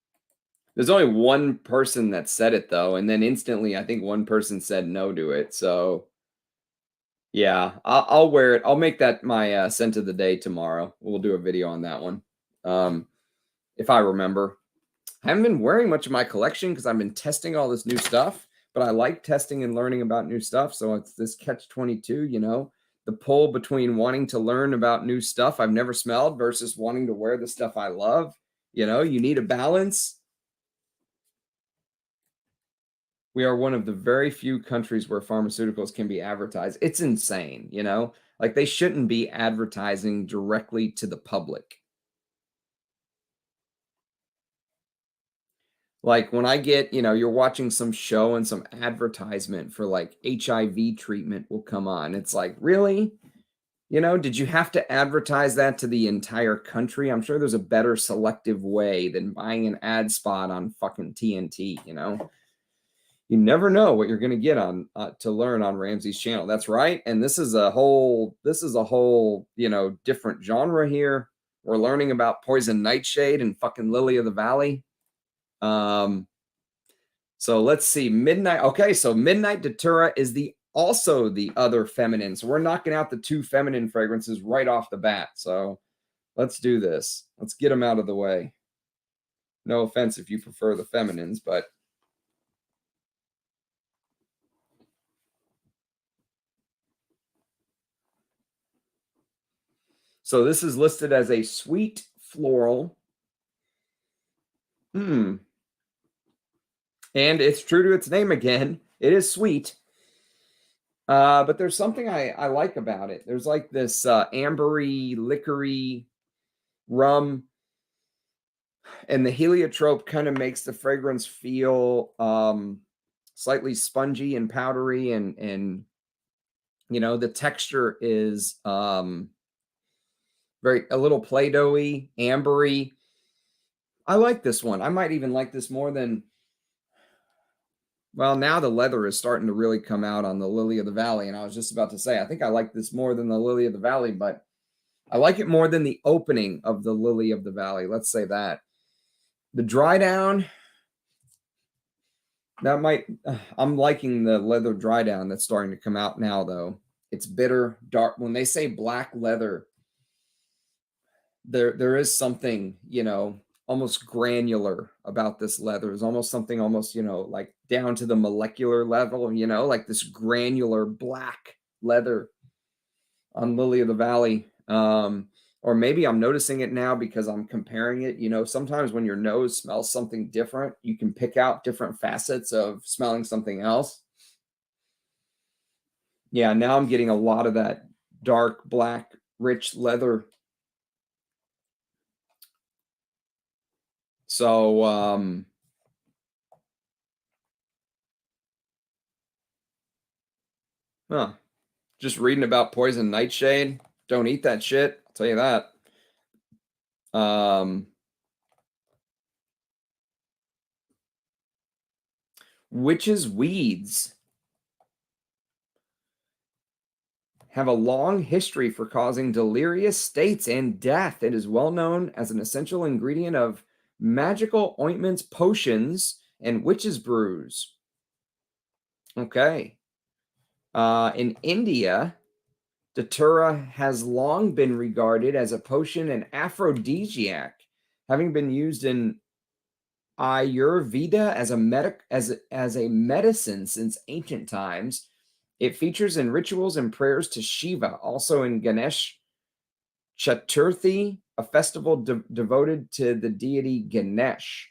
There's only one person that said it, though, and then instantly I think one person said no to it. So, yeah, I'll wear it. I'll make that my scent of the day tomorrow. We'll do a video on that one, if I remember. I haven't been wearing much of my collection because I've been testing all this new stuff, but I like testing and learning about new stuff. So it's this catch-22, you know, the pull between wanting to learn about new stuff I've never smelled versus wanting to wear the stuff I love. You know, you need a balance. We are one of the very few countries where pharmaceuticals can be advertised. It's insane, you know, like they shouldn't be advertising directly to the public. Like when I get, you know, you're watching some show and some advertisement for like HIV treatment will come on. It's like, really? You know, did you have to advertise that to the entire country? I'm sure there's a better selective way than buying an ad spot on fucking TNT, you know? You never know what you're going to get on to learn on Ramsey's channel. That's right. And this is a whole, you know, different genre here. We're learning about poison nightshade and fucking lily of the valley. So let's see. Midnight. Okay, so Midnight Datura is also the other feminine. So we're knocking out the two feminine fragrances right off the bat. So let's do this. Let's get them out of the way. No offense if you prefer the feminines, but so this is listed as a sweet floral. And it's true to its name again. It is sweet. But there's something I like about it. There's like this ambery, liquory rum. And the heliotrope kind of makes the fragrance feel slightly spongy and powdery. And you know, the texture is a little Play-Doh-y, ambery. I like this one. I might even like this more than Well, now the leather is starting to really come out on the Lily of the Valley. And I was just about to say, I think I like this more than the Lily of the Valley, but I like it more than the opening of the Lily of the Valley. Let's say that. The dry down, that might, I'm liking the leather dry down that's starting to come out now, though. It's bitter, dark. When they say black leather, there is something, you know, almost granular about this leather. There's almost something almost, you know, like down to the molecular level, you know, like this granular black leather on Lily of the Valley. Or maybe I'm noticing it now because I'm comparing it. You know, sometimes when your nose smells something different, you can pick out different facets of smelling something else. Yeah, now I'm getting a lot of that dark, black, rich leather. So, just reading about poison nightshade. Don't eat that shit. I'll tell you that. Witches' weeds have a long history for causing delirious states and death. It is well known as an essential ingredient of magical ointments, potions, and witches' brews. Okay. In India, Datura has long been regarded as a potion and aphrodisiac, having been used in Ayurveda as a medicine since ancient times. It features in rituals and prayers to Shiva, also in Ganesh Chaturthi, a festival devoted to the deity Ganesh.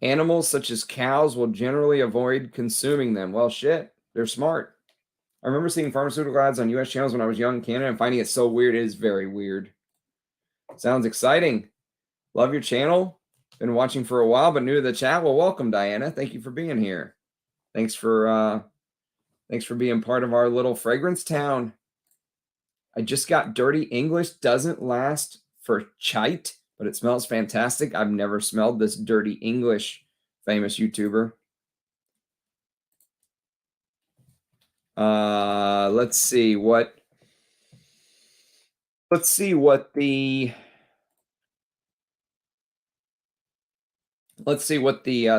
Animals such as cows will generally avoid consuming them. Well, shit, they're smart. I remember seeing pharmaceutical ads on US channels when I was young in Canada and finding it so weird. It is very weird. Sounds exciting. Love your channel. Been watching for a while, but new to the chat. Well, welcome, Diana. Thank you for being here. Thanks for being part of our little fragrance town. I just got Dirty English. Doesn't last for chite, but it smells fantastic. I've never smelled this Dirty English famous YouTuber. Let's see what the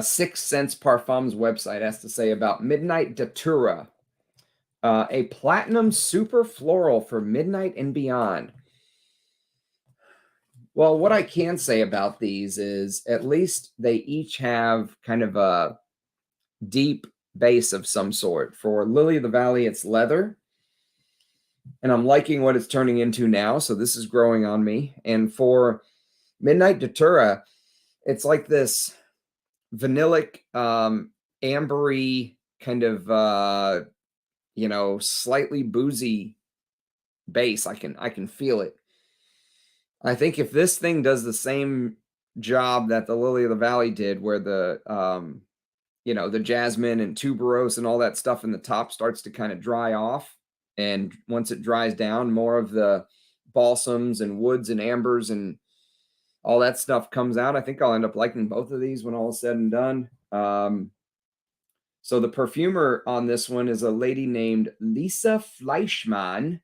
Six Sense Parfums website has to say about Midnight Datura, a platinum super floral for midnight and beyond. Well, what I can say about these is at least they each have kind of a deep base of some sort. For Lily of the Valley, it's leather, and I'm liking what it's turning into now, so this is growing on me. And for Midnight Datura, it's like this vanillic, ambery kind of, you know, slightly boozy base. I can feel it. I think if this thing does the same job that the Lily of the Valley did, where the you know, the jasmine and tuberose and all that stuff in the top starts to kind of dry off, and once it dries down, more of the balsams and woods and ambers and all that stuff comes out, I think I'll end up liking both of these when all is said and done. So the perfumer on this one is a lady named Lisa Fleischmann.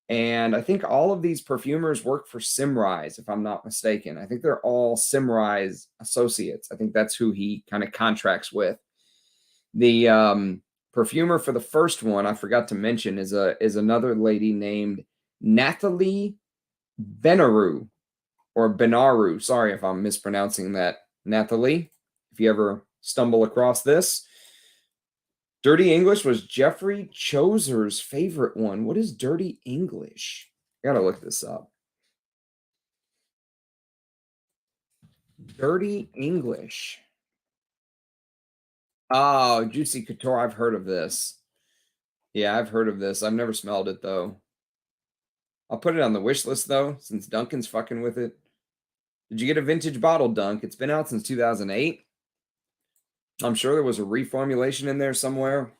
And I think all of these perfumers work for Simrise, if I'm not mistaken. I think they're all Simrise associates. I think that's who he kind of contracts with. The perfumer for the first one, I forgot to mention, is another lady named Nathalie Benaru, or Benaru. Sorry if I'm mispronouncing that, Nathalie, if you ever stumble across this. Dirty English was Jeffrey Choser's favorite one. What is Dirty English? I gotta look this up. Dirty English. Oh, Juicy Couture. I've heard of this. Yeah, I've heard of this. I've never smelled it, though. I'll put it on the wish list, though, since Duncan's fucking with it. Did you get a vintage bottle, Dunk? It's been out since 2008. I'm sure there was a reformulation in there somewhere.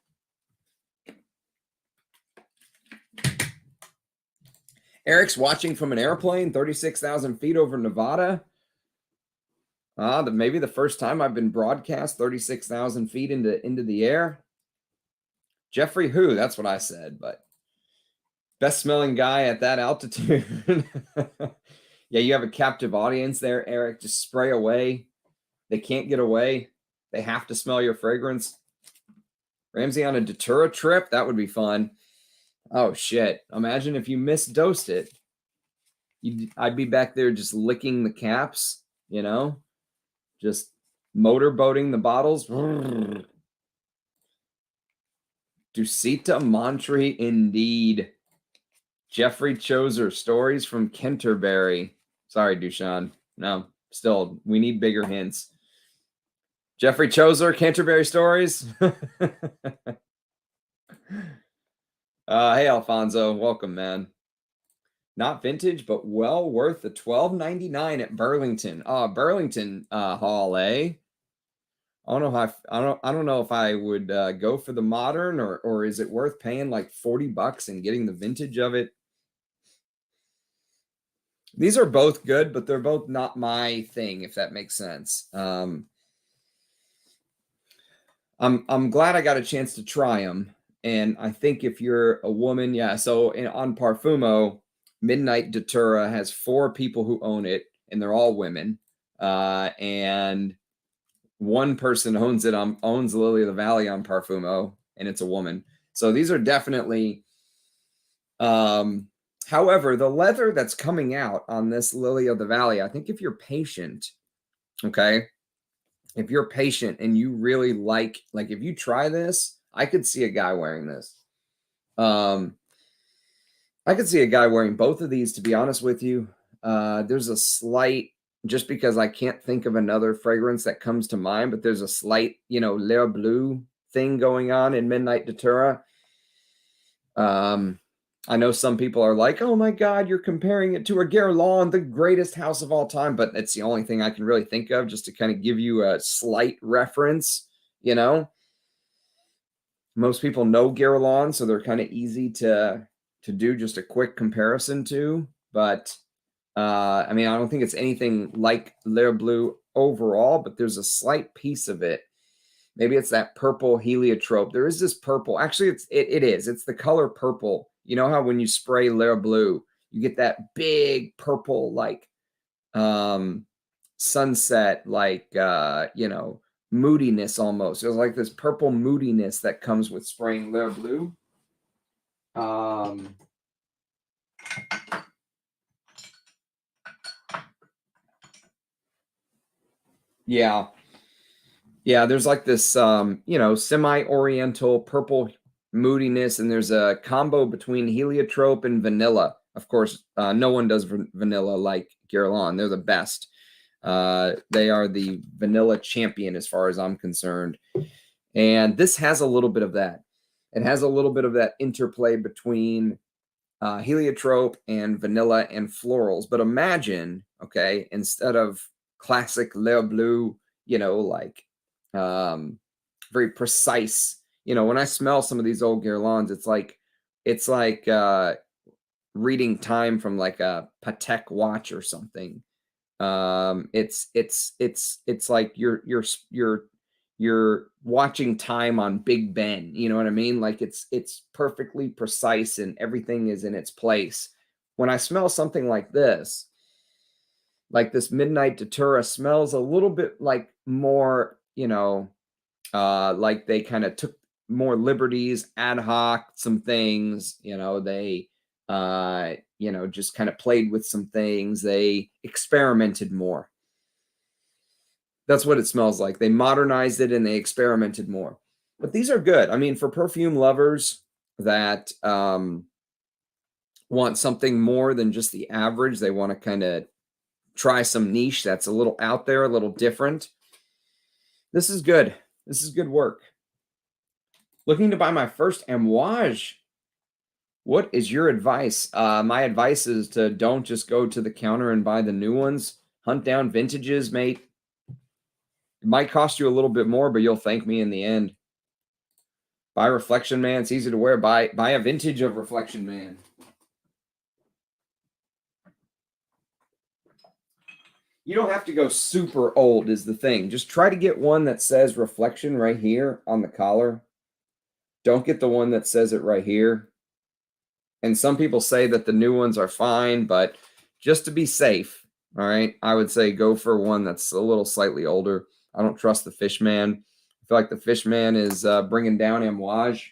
Eric's watching from an airplane, 36,000 feet over Nevada. Maybe the first time I've been broadcast 36,000 feet into the air. Jeffrey who? That's what I said, but best smelling guy at that altitude. Yeah, you have a captive audience there, Eric. Just spray away. They can't get away. They have to smell your fragrance. Ramsey on a Datura trip? That would be fun. Oh, shit. Imagine if you misdosed it. I'd be back there just licking the caps, you know? Just motorboating the bottles. Dusita Montry, indeed. Jeffrey Choser, stories from Canterbury. Sorry, Dushan. No, still, we need bigger hints. Jeffrey Choser, Canterbury stories. Hey, Alfonso. Welcome, man. Not vintage, but well worth the $12.99 at Burlington. Burlington Hall, eh? I don't know if I would go for the modern or is it worth paying like $40 and getting the vintage of it? These are both good, but they're both not my thing, if that makes sense. I'm glad I got a chance to try them, and I think if you're a woman, yeah. So on Parfumo, Midnight Datura has 4 people who own it, and they're all women. And one person owns Lily of the Valley on Parfumo, and it's a woman. So these are definitely. However, the leather that's coming out on this Lily of the Valley, I think if you're patient, okay, if you're patient and you really like if you try this, I could see a guy wearing this. I could see a guy wearing both of these, to be honest with you. There's a slight, just because I can't think of another fragrance that comes to mind, but there's a slight, L'air Bleu thing going on in Midnight Datura. I know some people are like, oh my God, you're comparing it to a Guerlain, the greatest house of all time. But it's the only thing I can really think of just to kind of give you a slight reference, Most people know Guerlain, so they're kind of easy to do just a quick comparison to. But, I mean, I don't think it's anything like L'Air Bleu overall, but there's a slight piece of it. Maybe it's that purple heliotrope. There is this purple. Actually, it is. It's the color purple. You know how when you spray L'Air Bleu, you get that big purple, sunset, moodiness almost. There's like this purple moodiness that comes with spraying L'Air Bleu. Yeah. Yeah, there's like this, semi-oriental purple moodiness, and there's a combo between heliotrope and vanilla. Of course, no one does vanilla like Guerlain. They're the best. They are the vanilla champion as far as I'm concerned. And this has a little bit of that. It has a little bit of that interplay between heliotrope and vanilla and florals. But imagine, okay, instead of classic L'Air Bleu, very precise. When I smell some of these old Guerlains, it's like reading time from like a Patek watch or something. It's like you're watching time on Big Ben. You know what I mean? Like it's perfectly precise and everything is in its place. When I smell something like this Midnight Datura smells a little bit like more, like they kind of took more liberties, ad hoc some things, they, just kind of played with some things. They experimented more. That's what it smells like. They modernized it and they experimented more. But these are good. I mean, for perfume lovers that want something more than just the average, they want to kind of try some niche that's a little out there, a little different. This is good. This is good work. Looking to buy my first Amouage. What is your advice? My advice is to don't just go to the counter and buy the new ones. Hunt down vintages, mate. It might cost you a little bit more, but you'll thank me in the end. Buy Reflection Man. It's easy to wear. Buy a vintage of Reflection Man. You don't have to go super old is the thing. Just try to get one that says reflection right here on the collar. Don't get the one that says it right here. And some people say that the new ones are fine, but just to be safe, all right, I would say go for one that's a little slightly older. I don't trust the Fishman. I feel like the Fishman is bringing down Amouage.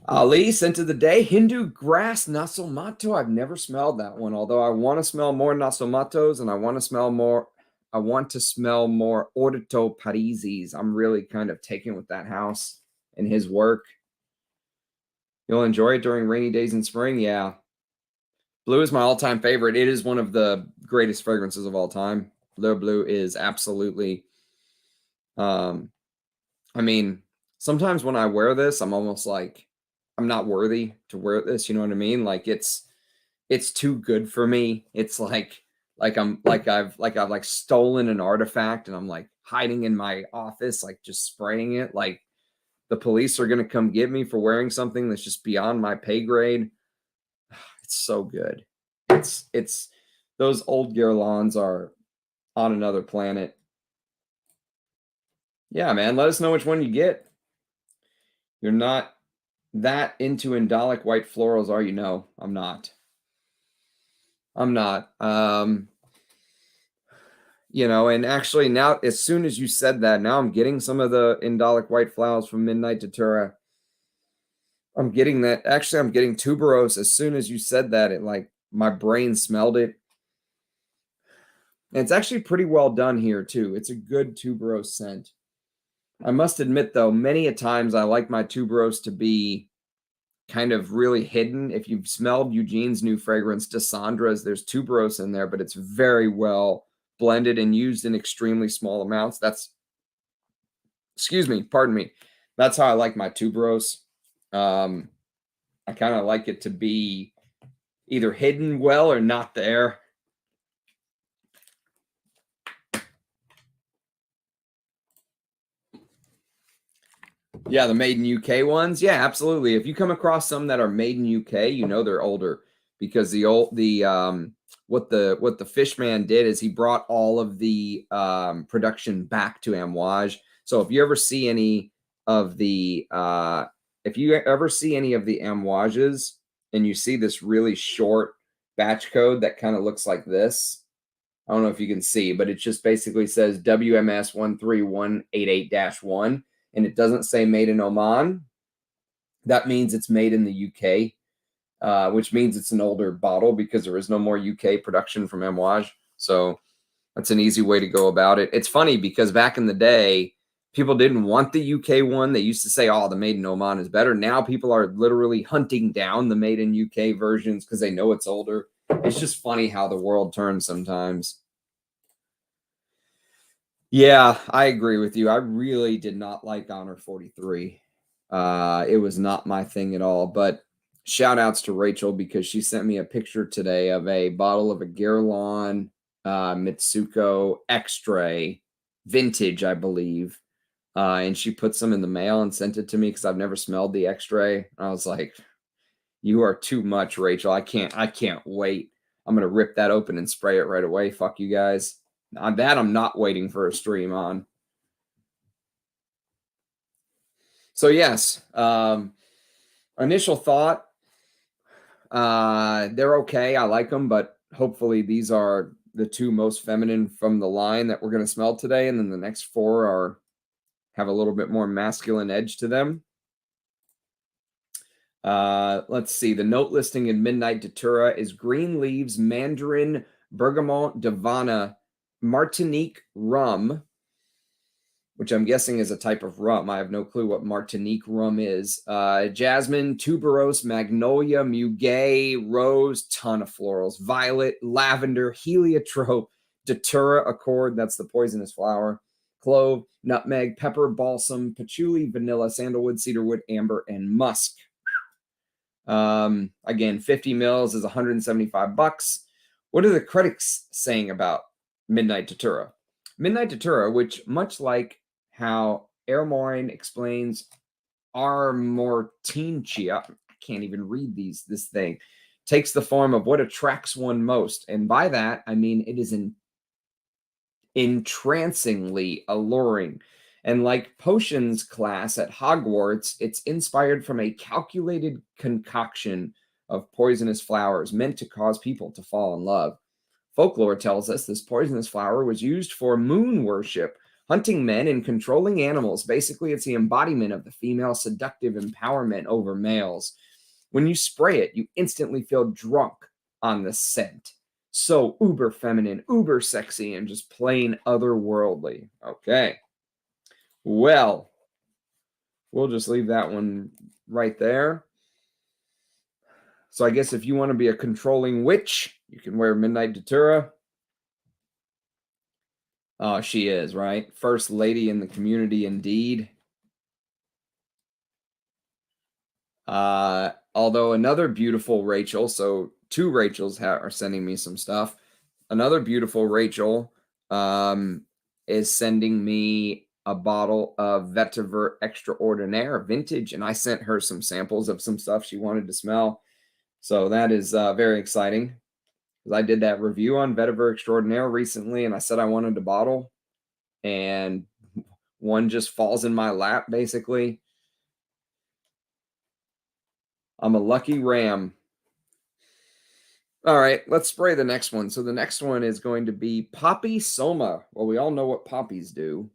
Ali sent of the day, Hindu grass Nasomato. I've never smelled that one, although I want to smell more Nasomatos and I want to smell more Ordito Parisis. I'm really kind of taken with that house and his work. You'll enjoy it during rainy days in spring. Yeah. Blue is my all-time favorite. It is one of the greatest fragrances of all time. Le Bleu is absolutely, I mean, sometimes when I wear this, I'm almost like, I'm not worthy to wear this. You know what I mean? Like it's too good for me. It's like I've stolen an artifact and I'm like hiding in my office, like just spraying it. Like the police are going to come get me for wearing something that's just beyond my pay grade. It's so good. It's those old Guerlains are on another planet. Yeah, man. Let us know which one you get. You're not that into indolic white florals, are you? No, I'm not. I'm not. You know, and actually now, as soon as you said that, now I'm getting some of the indolic white flowers from Midnight Datura. I'm getting that. Actually, I'm getting tuberose. As soon as you said that, it like my brain smelled it. And it's actually pretty well done here too. It's a good tuberose scent. I must admit though, many a times I like my tuberose to be kind of really hidden. If you've smelled Eugene's new fragrance, Dessandra's, there's tuberose in there, but it's very well blended and used in extremely small amounts. That's, excuse me, pardon me. That's how I like my tuberose. I kind of like it to be either hidden well or not there. Yeah, the made in UK ones. Yeah, absolutely. If you come across some that are made in UK, you know they're older because what the Fishman did is he brought all of the production back to Amouage. So if you ever see any of the Amouages and you see this really short batch code that kind of looks like this, I don't know if you can see, but it just basically says WMS 13188-1. And it doesn't say made in Oman. That means it's made in the UK, which means it's an older bottle because there is no more UK production from Amouage. So that's an easy way to go about it. It's funny because back in the day, people didn't want the UK one. They used to say, oh, the made in Oman is better. Now people are literally hunting down the made in UK versions because they know it's older. It's just funny how the world turns sometimes. Yeah, I agree with you. I really did not like Honor 43. It was not my thing at all. But shout outs to Rachel because she sent me a picture today of a bottle of a Guerlain Mitsuko Extra vintage, I believe. And she put some in the mail and sent it to me because I've never smelled the Extra. I was like, you are too much, Rachel. I can't wait. I'm gonna rip that open and spray it right away. Fuck you guys. On that, I'm not waiting for a stream on. So yes, initial thought, they're okay. I like them, but hopefully these are the two most feminine from the line that we're going to smell today. And then the next four have a little bit more masculine edge to them. Let's see. The note listing in Midnight Datura is green leaves, mandarin, bergamot, Davana, Martinique rum, which I'm guessing is a type of rum. I have no clue what Martinique rum is. Jasmine, tuberose, magnolia, muguet, rose, ton of florals, violet, lavender, heliotrope, datura, accord, that's the poisonous flower, clove, nutmeg, pepper, balsam, patchouli, vanilla, sandalwood, cedarwood, amber, and musk. Again, 50 mils is 175 bucks. What are the critics saying about Midnight Datura? Midnight Datura, which much like how Ermoine explains Armortincia. I can't even read this thing. Takes the form of what attracts one most. And by that, I mean it is entrancingly alluring. And like potions class at Hogwarts, it's inspired from a calculated concoction of poisonous flowers meant to cause people to fall in love. Folklore tells us this poisonous flower was used for moon worship, hunting men and controlling animals. Basically, it's the embodiment of the female seductive empowerment over males. When you spray it, you instantly feel drunk on the scent. So uber feminine, uber sexy, and just plain otherworldly. Okay. Well, we'll just leave that one right there. So I guess if you want to be a controlling witch, you can wear Midnight Datura. Oh, she is, right? First lady in the community, indeed. Although another beautiful Rachel, so two Rachels are sending me some stuff. Another beautiful Rachel is sending me a bottle of Vetiver Extraordinaire vintage, and I sent her some samples of some stuff she wanted to smell. So that is very exciting. I did that review on Vetiver Extraordinaire recently, and I said I wanted a bottle, and one just falls in my lap, basically. I'm a lucky ram. All right, let's spray the next one. So the next one is going to be Poppy Soma. Well, we all know what poppies do.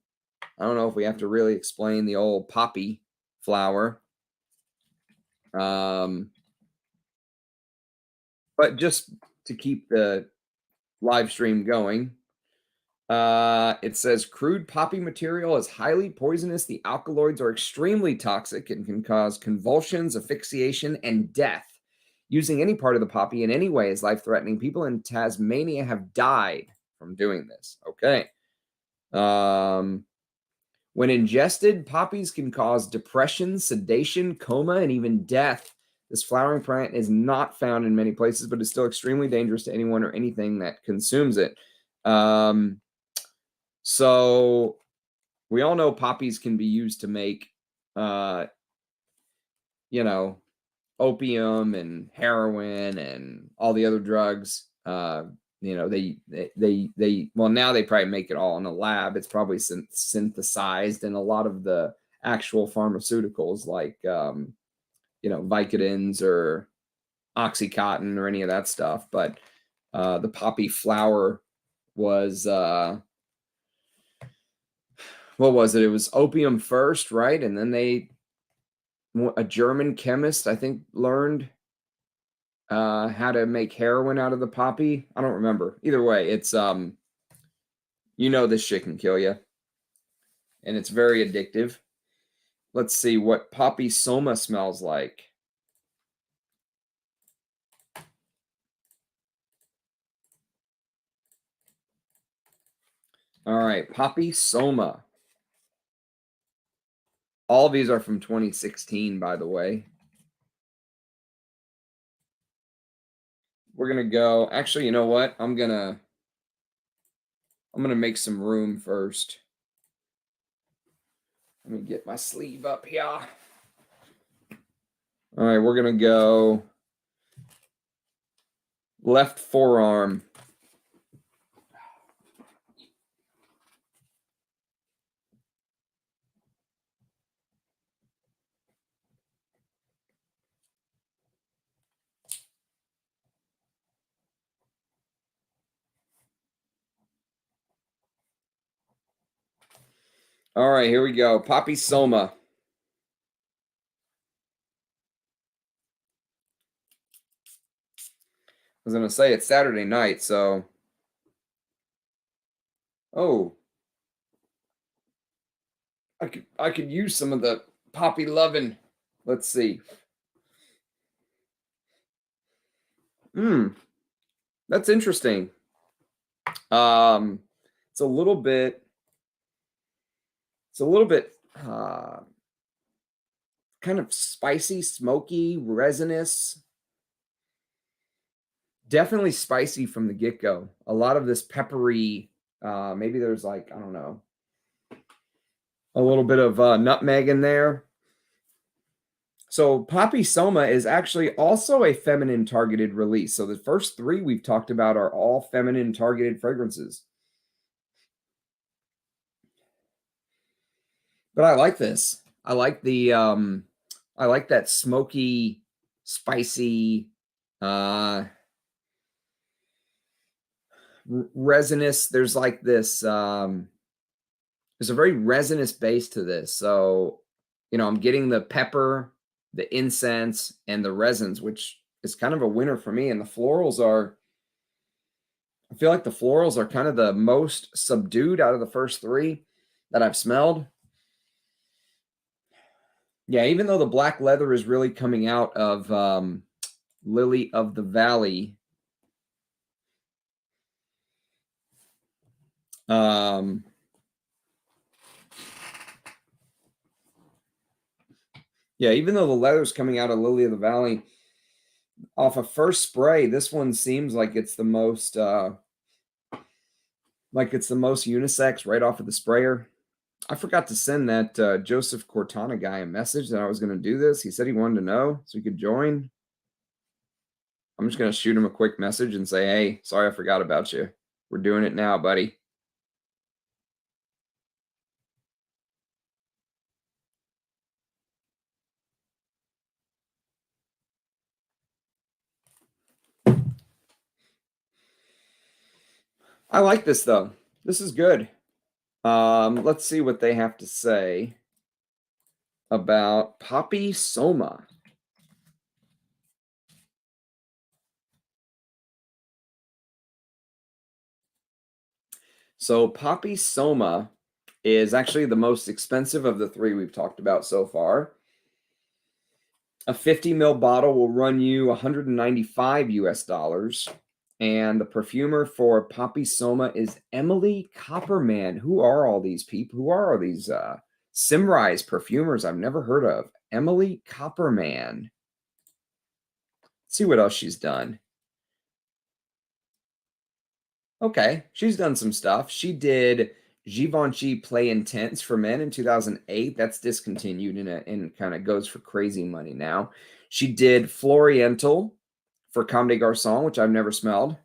I don't know if we have to really explain the old poppy flower. But just to keep the live stream going, it says crude poppy material is highly poisonous. The alkaloids are extremely toxic and can cause convulsions, asphyxiation, and death. Using any part of the poppy in any way is life-threatening. People in Tasmania have died from doing this. Okay. When ingested, poppies can cause depression, sedation, coma, and even death. This flowering plant is not found in many places, but is still extremely dangerous to anyone or anything that consumes it. So we all know poppies can be used to make, opium and heroin and all the other drugs. Well, now they probably make it all in a lab. It's probably synthesized in a lot of the actual pharmaceuticals like, Vicodins or Oxycontin or any of that stuff. But the poppy flower was, what was it? It was opium first, right? And then a German chemist, I think, learned how to make heroin out of the poppy. I don't remember. Either way, it's this shit can kill you, and it's very addictive. Let's see what Poppy Soma smells like. All right, Poppy Soma. All of these are from 2016, by the way. We're gonna go. Actually, you know what? I'm gonna make some room first. Let me get my sleeve up here. All right, we're gonna go left forearm. All right, here we go. Poppy Soma. I was going to say it's Saturday night, so. Oh. I could use some of the poppy lovin'. Let's see. That's interesting. It's a little bit kind of spicy, smoky, resinous. Definitely spicy from the get-go. A lot of this peppery, maybe there's like, I don't know, A little bit of nutmeg in there. So Poppy Soma is actually also a feminine targeted release. So the first three we've talked about are all feminine targeted fragrances. But I like this. I like the I like that smoky, spicy, resinous. There's like this there's a very resinous base to this. So, you know, I'm getting the pepper, the incense, and the resins, which is kind of a winner for me. And the florals are, I feel like the florals are kind of the most subdued out of the first three that I've smelled. Yeah, even though the black leather is really coming out of Lily of the Valley. Yeah, even though the leather's coming out of Lily of the Valley, off a first spray, this one seems like it's the most unisex right off of the sprayer. I forgot to send that Joseph Quartana guy a message that I was going to do this. He said he wanted to know so he could join. I'm just going to shoot him a quick message and say, hey, sorry I forgot about you. We're doing it now, buddy. I like this, though. This is good. Let's see what they have to say about Poppy Soma. So Poppy Soma is actually the most expensive of the three we've talked about so far. A 50 ml bottle will run you 195 US dollars. And the perfumer for Poppy Soma is Emily Copperman. Who are all these people? Who are all these Simrise perfumers I've never heard of? Emily Copperman. Let's see what else she's done. Okay, she's done some stuff. She did Givenchy Play Intense for Men in 2008. That's discontinued and kind of goes for crazy money now. She did Floriental for Comme des Garçons, which I've never smelled.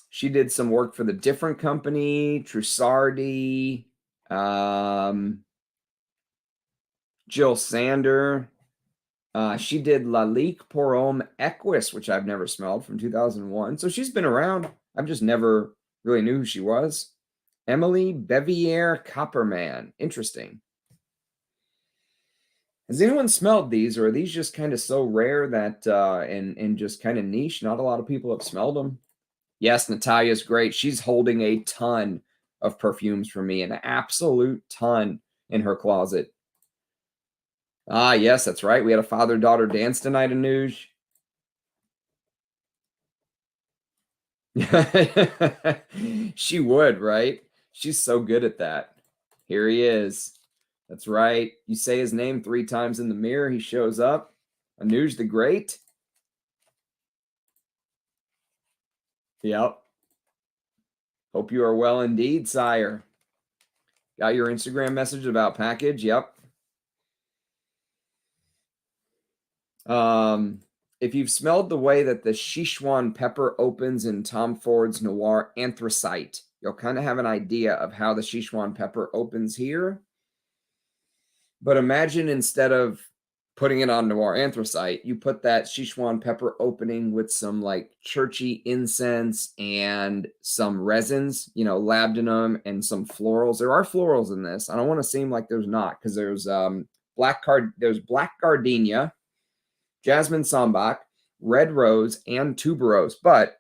She did some work for the Different Company, Trussardi, Jill Sander. She did Lalique pour Homme Equus, which I've never smelled, from 2001. So she's been around. I've just never really knew who she was. Emily Bevier Copperman. Interesting. Has anyone smelled these, or are these just kind of so rare that and just kind of niche? Not a lot of people have smelled them. Yes, Natalia's great. She's holding a ton of perfumes for me, an absolute ton in her closet. Ah, yes, that's right. We had a father-daughter dance tonight in Nuge. She would, right? She's so good at that. Here he is. That's right. You say his name 3 times in the mirror, he shows up. Anuj the Great. Yep. Hope you are well indeed, sire. Got your Instagram message about package? Yep. If you've smelled the way that the Sichuan pepper opens in Tom Ford's Noir Anthracite, you'll kind of have an idea of how the Sichuan pepper opens here. But imagine instead of putting it on Noir Anthracite, you put that Sichuan pepper opening with some like churchy incense and some resins, you know, labdanum and some florals. There are florals in this. I don't want to seem like there's not, because there's black gardenia, jasmine sambac, red rose, and tuberose. But,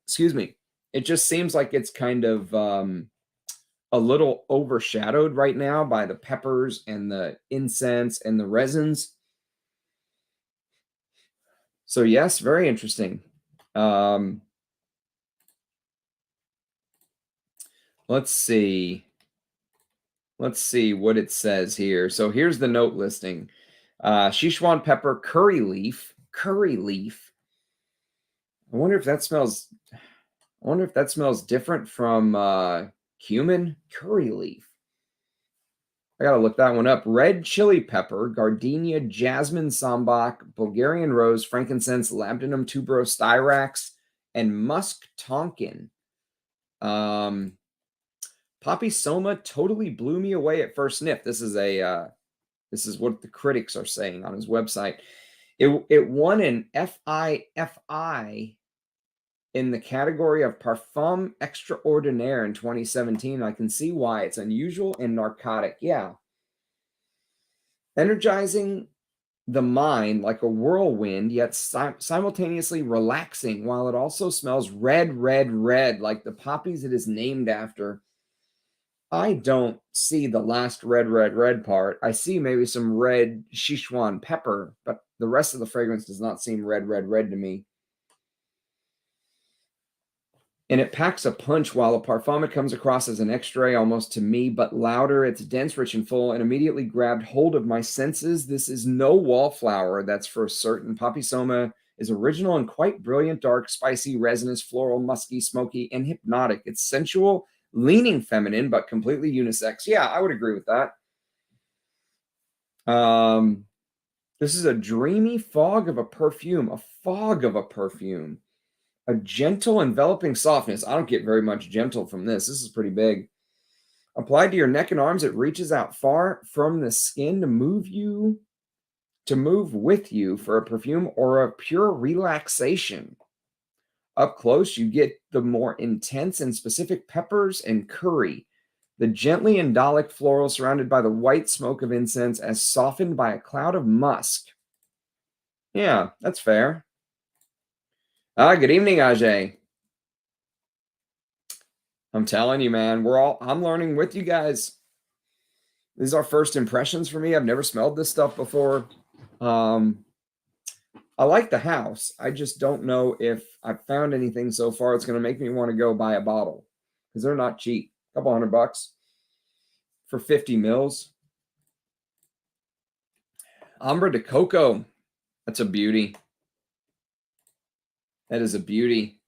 excuse me, it just seems like it's kind of a little overshadowed right now by the peppers and the incense and the resins. So yes, very interesting. Let's see. Let's see what it says here. So here's the note listing. Sichuan pepper, curry leaf. I wonder if that smells, I wonder if that smells different from cumin, curry leaf. I gotta look that one up. Red chili pepper, gardenia, jasmine, sambac, Bulgarian rose, frankincense, labdanum, tuberose, styrax, and musk tonkin. Poppy Soma totally blew me away at first sniff. This is what the critics are saying on his website. It won an FIFI in the category of Parfum Extraordinaire in 2017. I can see why. It's unusual and narcotic. Yeah. Energizing the mind like a whirlwind, yet simultaneously relaxing, while it also smells red, red, red, like the poppies it is named after. I don't see the last red, red, red part. I see maybe some red Sichuan pepper, but the rest of the fragrance does not seem red, red, red to me. And it packs a punch. While a parfum, it comes across as an extrait almost to me, but louder. It's dense, rich, and full, and immediately grabbed hold of my senses. This is no wallflower, that's for certain. Poppy Soma is original and quite brilliant, dark, spicy, resinous, floral, musky, smoky, and hypnotic. It's sensual, leaning feminine, but completely unisex. Yeah, I would agree with that. This is a dreamy fog of a perfume, a fog of a perfume. A gentle enveloping softness. I don't get very much gentle from this. This is pretty big. Applied to your neck and arms, it reaches out far from the skin to move with you for a perfume or a pure relaxation. Up close, you get the more intense and specific peppers and curry. The gently indolic floral surrounded by the white smoke of incense as softened by a cloud of musk. Yeah, that's fair. Good evening, Ajay. I'm telling you, man, I'm learning with you guys. These are first impressions for me. I've never smelled this stuff before. I like the house. I just don't know if I've found anything so far it's going to make me want to go buy a bottle, because they're not cheap. A couple $100 for 50 mils. Ombre de Coco. That's a beauty. That is a beauty.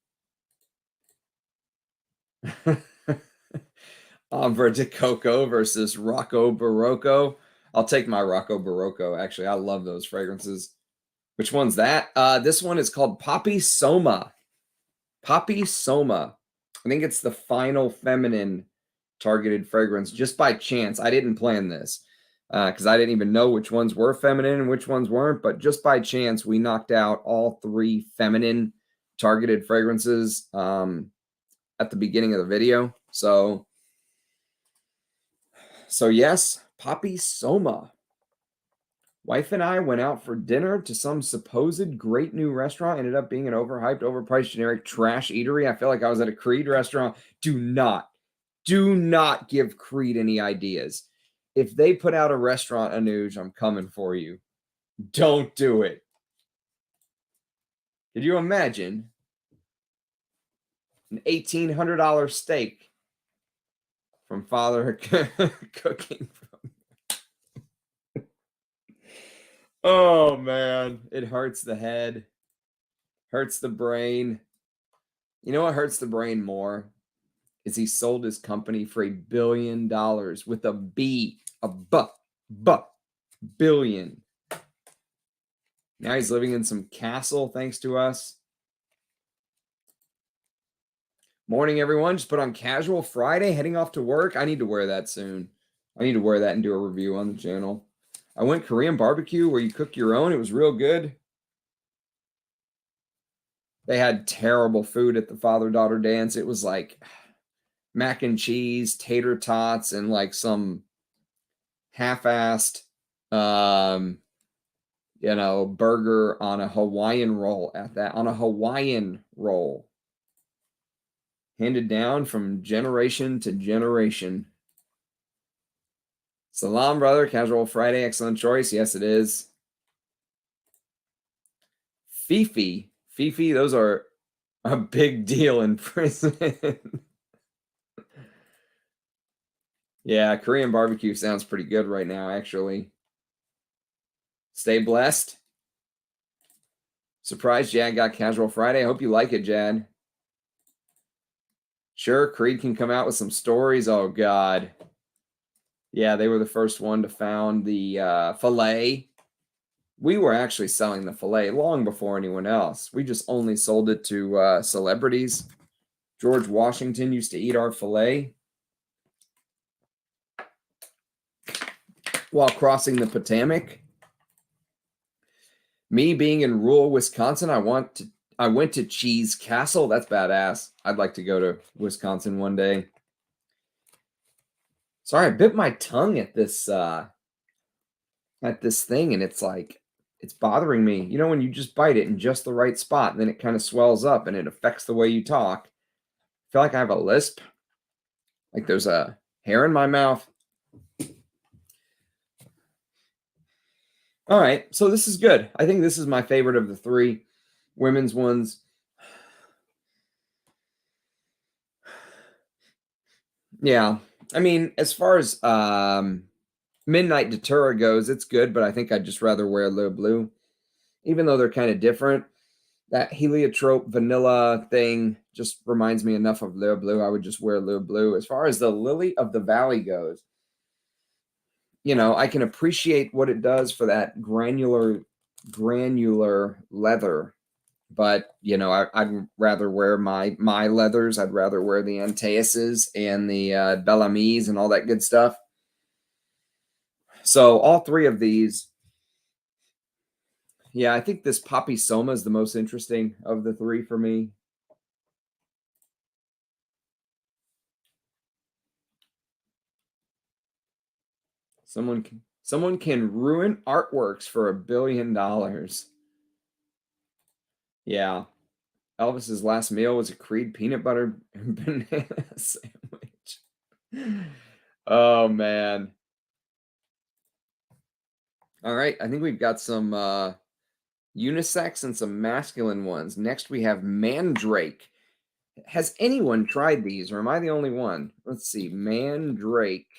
Ombre de Coco versus Rocco Barocco. I'll take my Rocco Barocco. Actually, I love those fragrances. Which one's that? This one is called Poppy Soma. Poppy Soma. I think it's the final feminine targeted fragrance, just by chance. I didn't plan this because I didn't even know which ones were feminine and which ones weren't. But just by chance, we knocked out all 3 feminine targeted fragrances at the beginning of the video. So yes, Poppy Soma. Wife and I went out for dinner to some supposed great new restaurant. Ended up being an overhyped, overpriced, generic trash eatery. I feel like I was at a Creed restaurant. Do not give Creed any ideas. If they put out a restaurant, Amouage, I'm coming for you. Don't do it. Could you imagine an $1,800 steak from Father cooking from? Oh, man. It hurts the head. Hurts the brain. You know what hurts the brain more? Is he sold his company for $1 billion with a B. A billion. Now he's living in some castle thanks to us. Morning, everyone. Just put on casual Friday, heading off to work. I need to wear that soon. I need to wear that and do a review on the channel. I went Korean barbecue where you cook your own. It was real good. They had terrible food at the father-daughter dance. It was like mac and cheese, tater tots, and like some half-assed, burger on a Hawaiian roll on a Hawaiian roll. Handed down from generation to generation. Salam, brother. Casual Friday. Excellent choice. Yes, it is. Fifi, those are a big deal in prison. Yeah, Korean barbecue sounds pretty good right now, actually. Stay blessed. Surprised Jad got Casual Friday. I hope you like it, Jad. Sure, Creed can come out with some stories. Oh, God. Yeah, they were the first one to found the fillet. We were actually selling the fillet long before anyone else. We just only sold it to celebrities. George Washington used to eat our fillet while crossing the Potomac. Me being in rural Wisconsin, I went to Cheese Castle. That's badass. I'd like to go to Wisconsin one day. Sorry, I bit my tongue at this thing, and it's like it's bothering me. You know, when you just bite it in just the right spot, and then it kind of swells up and it affects the way you talk. I feel like I have a lisp. Like there's a hair in my mouth. All right, so this is good. I think this is my favorite of the three women's ones. Yeah, I mean, as far as Midnight Datura goes, it's good, but I think I'd just rather wear Le Bleu. Even though they're kind of different, that heliotrope vanilla thing just reminds me enough of Le Bleu. I would just wear Le Bleu. As far as the Lily of the Valley goes, you know, I can appreciate what it does for that granular leather. But, you know, I'd rather wear my leathers. I'd rather wear the Antaises and the Bellamy's and all that good stuff. So all three of these, yeah, I think this Poppy Soma is the most interesting of the three for me. Someone can ruin artworks for $1 billion. Yeah. Elvis's last meal was a Creed peanut butter and banana sandwich. Oh man. All right, I think we've got some unisex and some masculine ones. Next we have Mandrake. Has anyone tried these, or am I the only one? Let's see. Mandrake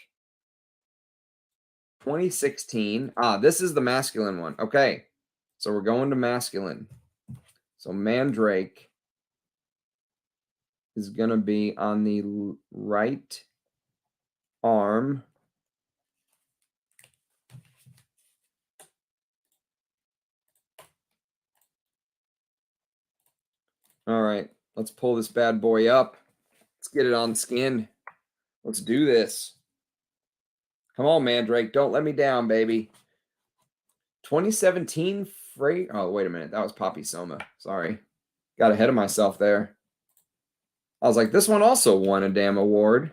2016. Ah, this is the masculine one. Okay. So we're going to masculine. So Mandrake is going to be on the right arm. All right, let's pull this bad boy up. Let's get it on skin. Let's do this. Come on, Mandrake. Don't let me down, baby. 2017 freight. Oh, wait a minute. That was Poppy Soma. Sorry. Got ahead of myself there. I was like, this one also won a damn award.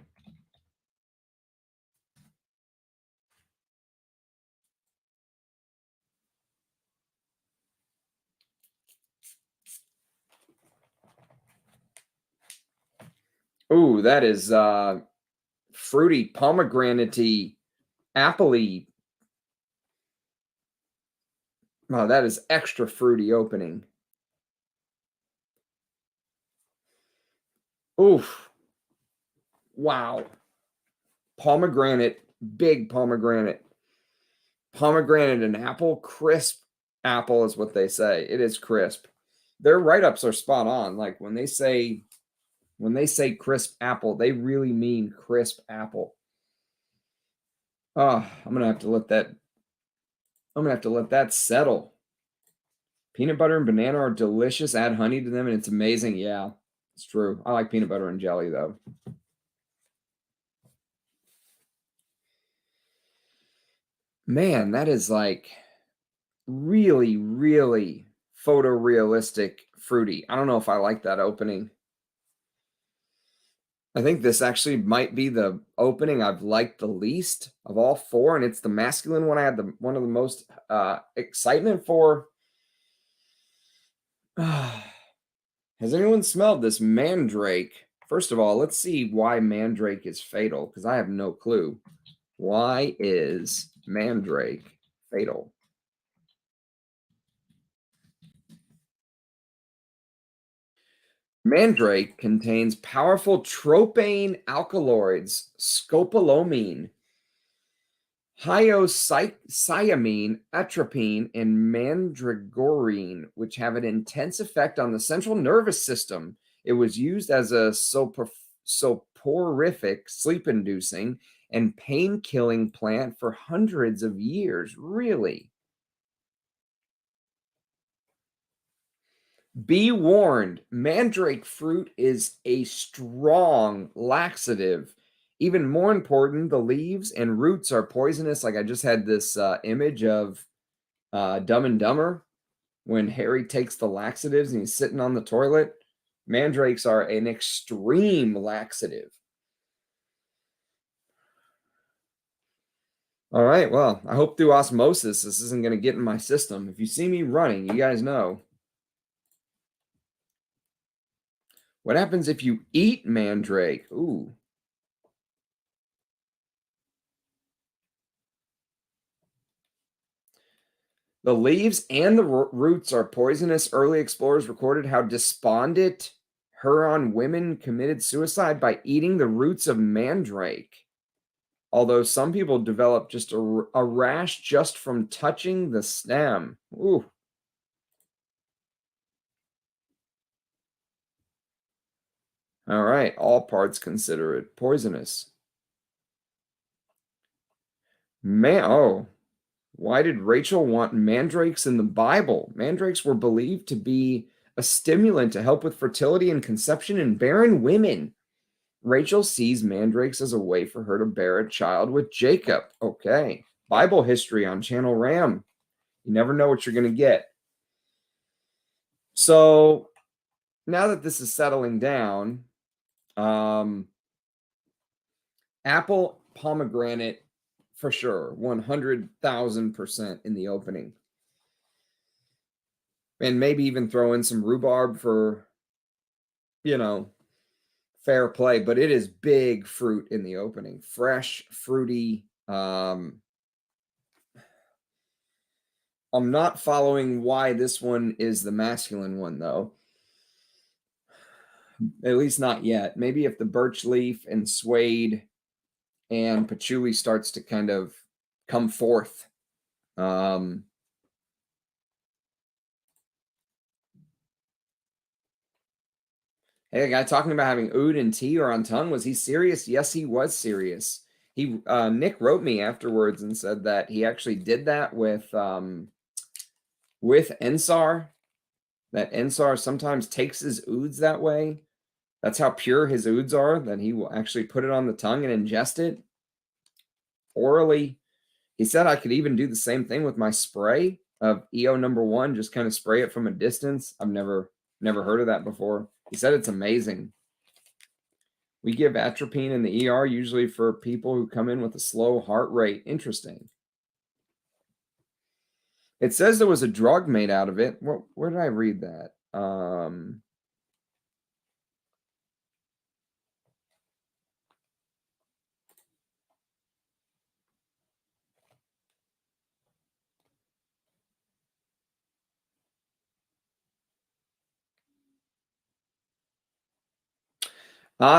Ooh, that is fruity, pomegranate-y, apple-y. Oh, that is extra fruity opening. Oof. Wow. Pomegranate, big pomegranate. Pomegranate and apple, crisp apple is what they say. It is crisp. Their write-ups are spot on. Like when they say crisp apple, they really mean crisp apple. Oh, I'm gonna have to let that settle. Peanut butter and banana are delicious. Add honey to them and it's amazing. Yeah, it's true. I like peanut butter and jelly though. Man, that is like really, really photorealistic fruity. I don't know if I like that opening. I think this actually might be the opening I've liked the least of all four, and it's the masculine one I had one of the most excitement for. Has anyone smelled this Mandrake? First of all, let's see why Mandrake is fatal, because I have no clue. Why is Mandrake fatal? Mandrake contains powerful tropane alkaloids, scopolamine, hyoscyamine, atropine, and mandragorine, which have an intense effect on the central nervous system. It was used as a soporific, sleep-inducing, and pain-killing plant for hundreds of years. Really? Be warned, mandrake fruit is a strong laxative. Even more important, the leaves and roots are poisonous. Like I just had this image of Dumb and Dumber when Harry takes the laxatives and he's sitting on the toilet. Mandrakes are an extreme laxative. All right, well, I hope through osmosis this isn't going to get in my system. If you see me running, you guys know. What happens if you eat mandrake? Ooh. The leaves and the roots are poisonous. Early explorers recorded how despondent Huron women committed suicide by eating the roots of mandrake. Although some people develop just a rash just from touching the stem. Ooh. All right, all parts consider it poisonous. Oh, why did Rachel want mandrakes in the Bible? Mandrakes were believed to be a stimulant to help with fertility and conception in barren women. Rachel sees mandrakes as a way for her to bear a child with Jacob. Okay, Bible history on Channel Ram. You never know what you're going to get. So now that this is settling down, apple, pomegranate, for sure, 100,000% in the opening. And maybe even throw in some rhubarb for, you know, fair play. But it is big fruit in the opening. Fresh, fruity. I'm not following why this one is the masculine one, though. At least not yet. Maybe if the birch leaf and suede and patchouli starts to kind of come forth. Hey, a guy talking about having oud in tea or on tongue. Was he serious? Yes, he was serious. He Nick wrote me afterwards and said that he actually did that with Ensar. That Ensar sometimes takes his ouds that way. That's how pure his ouds are, that he will actually put it on the tongue and ingest it orally. He said I could even do the same thing with my spray of EO #1, just kind of spray it from a distance. I've never heard of that before. He said it's amazing. We give atropine in the ER usually for people who come in with a slow heart rate. Interesting. It says there was a drug made out of it. Where did I read that?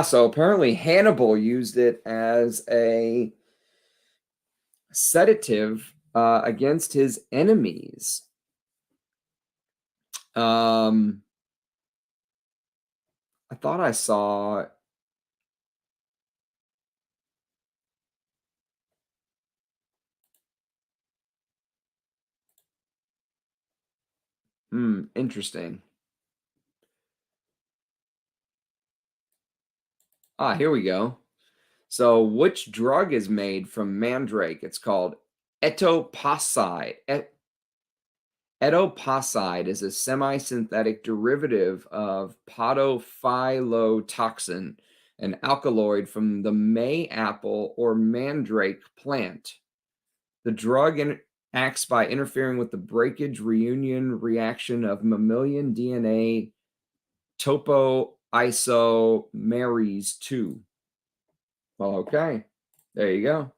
So apparently Hannibal used it as a sedative against his enemies. I thought I saw interesting. Here we go. So which drug is made from mandrake? It's called etoposide. Etoposide is a semi-synthetic derivative of podophylltoxin, an alkaloid from the May apple or mandrake plant. The drug acts by interfering with the breakage reunion reaction of mammalian DNA topoisomerase 2. Well, okay. There you go.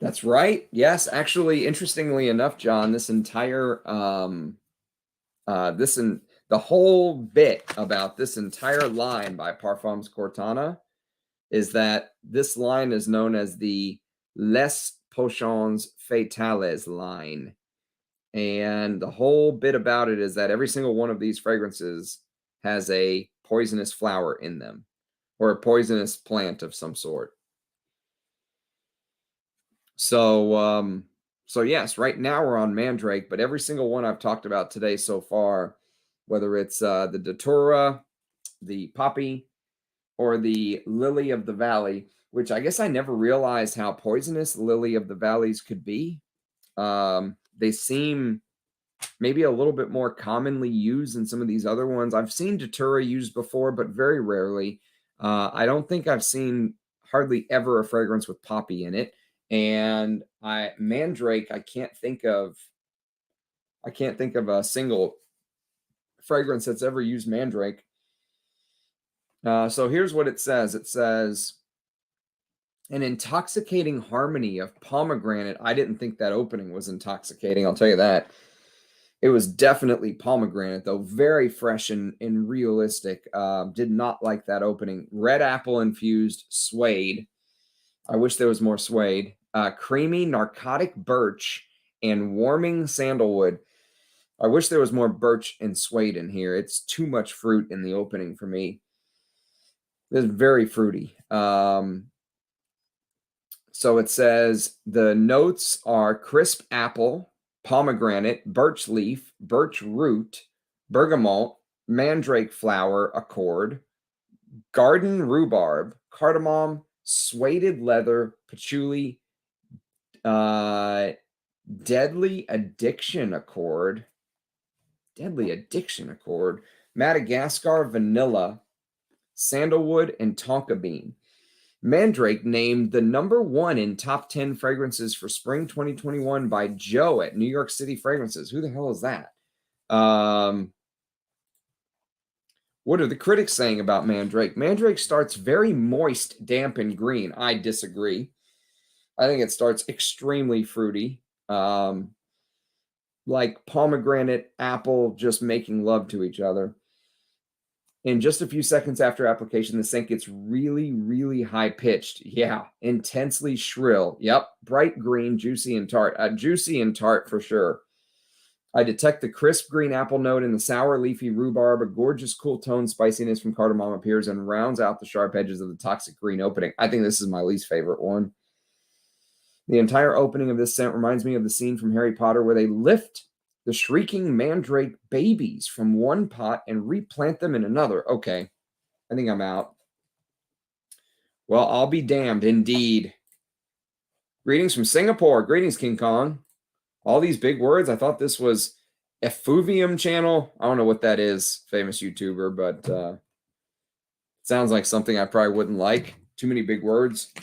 That's right. Yes, actually, interestingly enough, John, this entire the whole bit about this entire line by Parfums Quartana is that this line is known as the Les Potions Fatales line. And the whole bit about it is that every single one of these fragrances has a poisonous flower in them, or a poisonous plant of some sort. So, so yes, right now we're on Mandrake, but every single one I've talked about today so far, whether it's the Datura, the Poppy, or the Lily of the Valley, which I guess I never realized how poisonous Lily of the Valleys could be. They seem maybe a little bit more commonly used than some of these other ones. I've seen Datura used before, but very rarely. I don't think I've seen hardly ever a fragrance with poppy in it. And Mandrake, I can't think of a single fragrance that's ever used Mandrake. So here's what it says. It says, an intoxicating harmony of pomegranate. I didn't think that opening was intoxicating, I'll tell you that. It was definitely pomegranate, though, very fresh and realistic. Did not like that opening. Red apple infused suede. I wish there was more suede. Creamy narcotic birch and warming sandalwood. I wish there was more birch and suede in here. It's too much fruit in the opening for me. It's very fruity. So it says the notes are crisp apple, pomegranate, birch leaf, birch root, bergamot, mandrake flower accord, garden rhubarb, cardamom, suede leather, patchouli, deadly addiction accord, Madagascar vanilla, sandalwood, and tonka bean. Mandrake named the #1 in top 10 fragrances for spring 2021 by Joe at New York City Fragrances. Who the hell is that? What are the critics saying about Mandrake? Mandrake starts very moist, damp, and green. I disagree. I think it starts extremely fruity, like pomegranate, apple, just making love to each other. In just a few seconds after application, the scent gets really, really high-pitched. Yeah, intensely shrill. Yep, bright green, juicy, and tart. Juicy and tart for sure. I detect the crisp green apple note in the sour, leafy rhubarb. A gorgeous, cool tone spiciness from cardamom appears and rounds out the sharp edges of the toxic green opening. I think this is my least favorite one. The entire opening of this scent reminds me of the scene from Harry Potter where they lift the shrieking mandrake babies from one pot and replant them in another. Okay, I think I'm out. Well, I'll be damned, indeed. Greetings from Singapore. Greetings, King Kong. All these big words. I thought this was Effuvium channel. I don't know what that is, famous YouTuber, but it sounds like something I probably wouldn't like. Too many big words.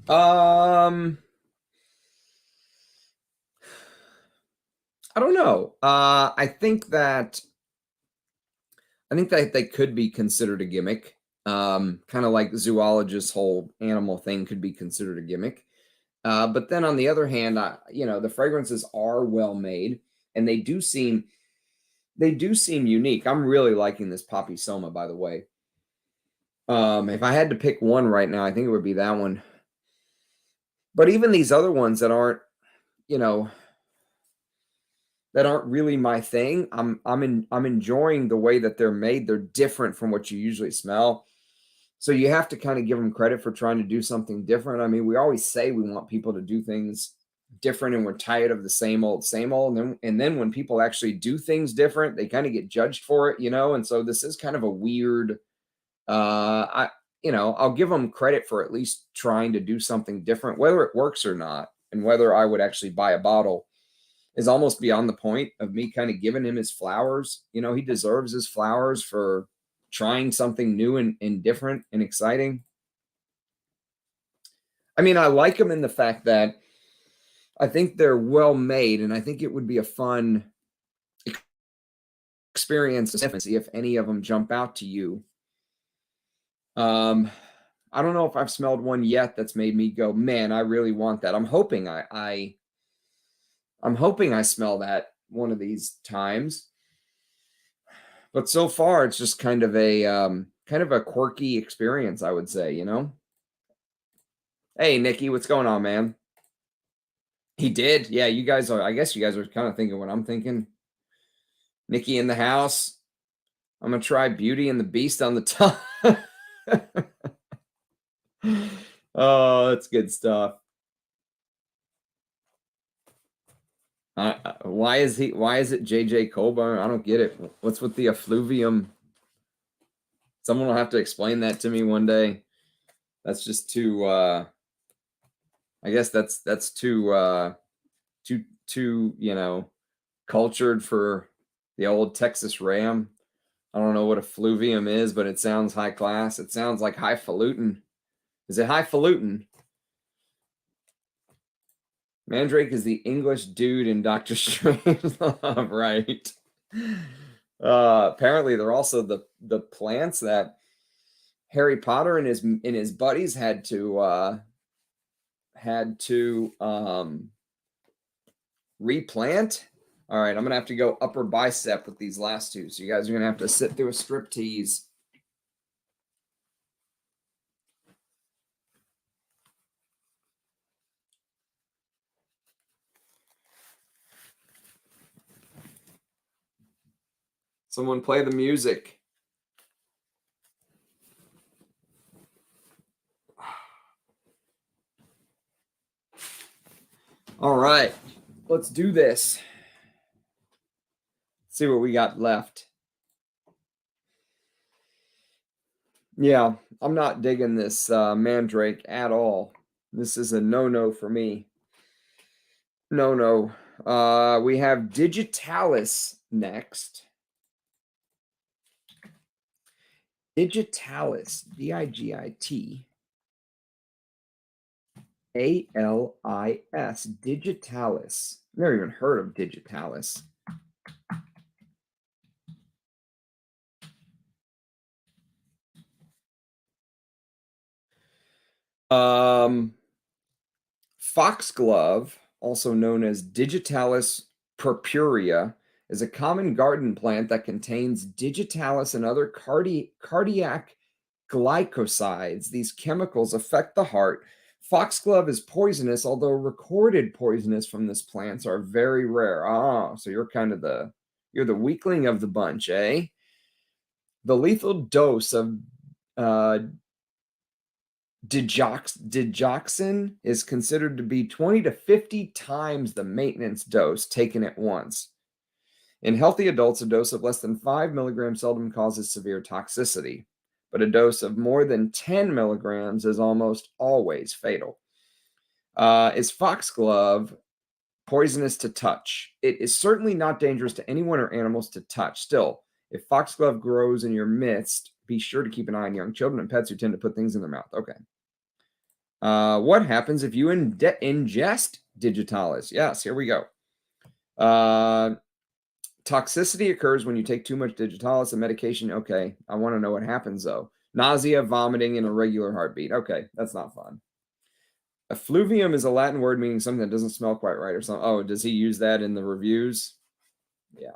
I don't know. I think that they could be considered a gimmick. Kind of like the zoologist's whole animal thing could be considered a gimmick. But then on the other hand, the fragrances are well made and they do seem unique. I'm really liking this Poppy Soma, by the way. If I had to pick one right now, I think it would be that one. But even these other ones that aren't, that aren't really my thing, I'm enjoying the way that they're made. They're different from what you usually smell. So you have to kind of give them credit for trying to do something different. I mean, we always say we want people to do things different and we're tired of the same old. And then when people actually do things different, they kind of get judged for it, And so this is kind of a weird, I'll give them credit for at least trying to do something different, whether it works or not, and whether I would actually buy a bottle is almost beyond the point of me kind of giving him his flowers. He deserves his flowers for trying something new and different and exciting. I mean, I like them in the fact that I think they're well made, and I think it would be a fun experience to see if any of them jump out to you. I don't know if I've smelled one yet that's made me go, man, I really want that. I'm hoping I'm hoping I smell that one of these times. But so far, it's just kind of a quirky experience, I would say, Hey, Nikki, what's going on, man? He did. Yeah, you guys are, I guess you guys are kind of thinking what I'm thinking. Nikki in the house. I'm going to try Beauty and the Beast on the top. Oh, that's good stuff. Why is it JJ Colburn? I don't get it. What's with the effluvium? Someone will have to explain that to me one day. That's just too I guess that's too you know, cultured for the old Texas Ram. I don't know what effluvium is, but it sounds high class. It sounds like highfalutin. Is it highfalutin? Mandrake is the English dude in Doctor Strangelove, right? Apparently, they're also the plants that Harry Potter and his buddies had to replant. All right, I'm gonna have to go upper bicep with these last two. So you guys are gonna have to sit through a striptease. Someone play the music. All right, let's do this. Let's see what we got left. Yeah, I'm not digging this Mandrake at all. This is a no-no for me. No. We have Digitalis next. Digitalis, Digitalis, Digitalis. Never even heard of Digitalis. Foxglove, also known as Digitalis purpurea, is a common garden plant that contains digitalis and other cardiac glycosides. These chemicals affect the heart. Foxglove is poisonous, although recorded poisonous from this plant are very rare. Ah, so you're kind of the weakling of the bunch, eh? The lethal dose of digoxin is considered to be 20 to 50 times the maintenance dose taken at once. In healthy adults, a dose of less than 5 milligrams seldom causes severe toxicity, but a dose of more than 10 milligrams is almost always fatal. Is foxglove poisonous to touch? It is certainly not dangerous to anyone or animals to touch. Still, if foxglove grows in your midst, be sure to keep an eye on young children and pets who tend to put things in their mouth. Okay. What happens if you ingest digitalis? Yes, here we go. Toxicity occurs when you take too much digitalis, a medication. Okay, I want to know what happens, though. Nausea, vomiting, and irregular heartbeat. Okay, that's not fun. Effluvium is a Latin word meaning something that doesn't smell quite right or something. Oh, does he use that in the reviews? Yeah.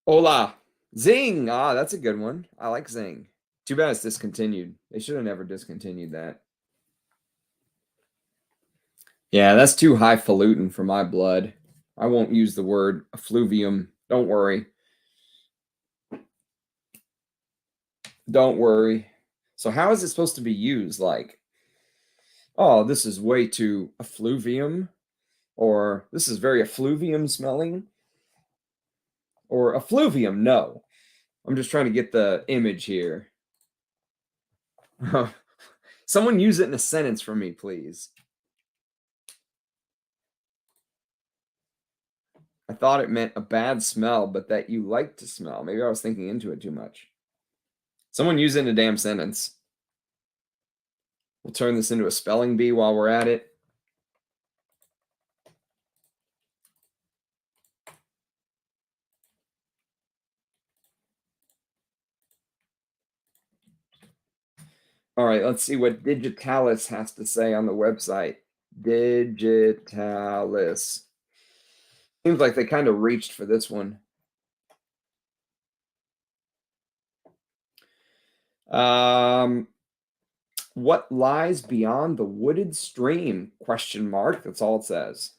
Hola. Zing. Ah, that's a good one. I like Zing. Too bad it's discontinued. They should have never discontinued that. Yeah, that's too highfalutin for my blood. I won't use the word effluvium. Don't worry. Don't worry. So how is it supposed to be used? Like, oh, this is way too effluvium, or this is very effluvium smelling, or effluvium. No, I'm just trying to get the image here. Someone use it in a sentence for me, please. I thought it meant a bad smell, but that you like to smell. Maybe I was thinking into it too much. Someone use it in a damn sentence. We'll turn this into a spelling bee while we're at it. All right, let's see what Digitalis has to say on the website. Digitalis. Seems like they kind of reached for this one. What lies beyond the wooded stream? Question mark. That's all it says.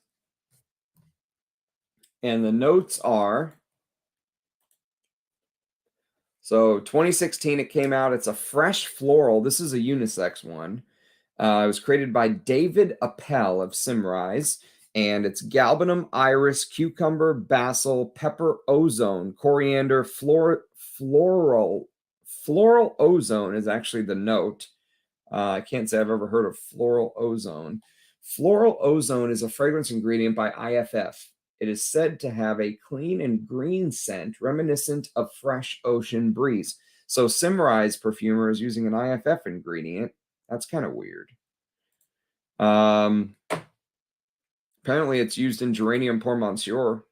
And the notes are, so 2016 it came out. It's a fresh floral. This is a unisex one. It was created by David Appel of Simrise, and it's galbanum, iris, cucumber, basil, pepper, ozone, coriander, floral ozone is actually the note. I can't say I've ever heard of floral ozone. Floral ozone is a fragrance ingredient by IFF. It is said to have a clean and green scent reminiscent of fresh ocean breeze. So Simrise perfumer is using an IFF ingredient. That's kind of weird. Apparently it's used in Geranium Pour Monsieur.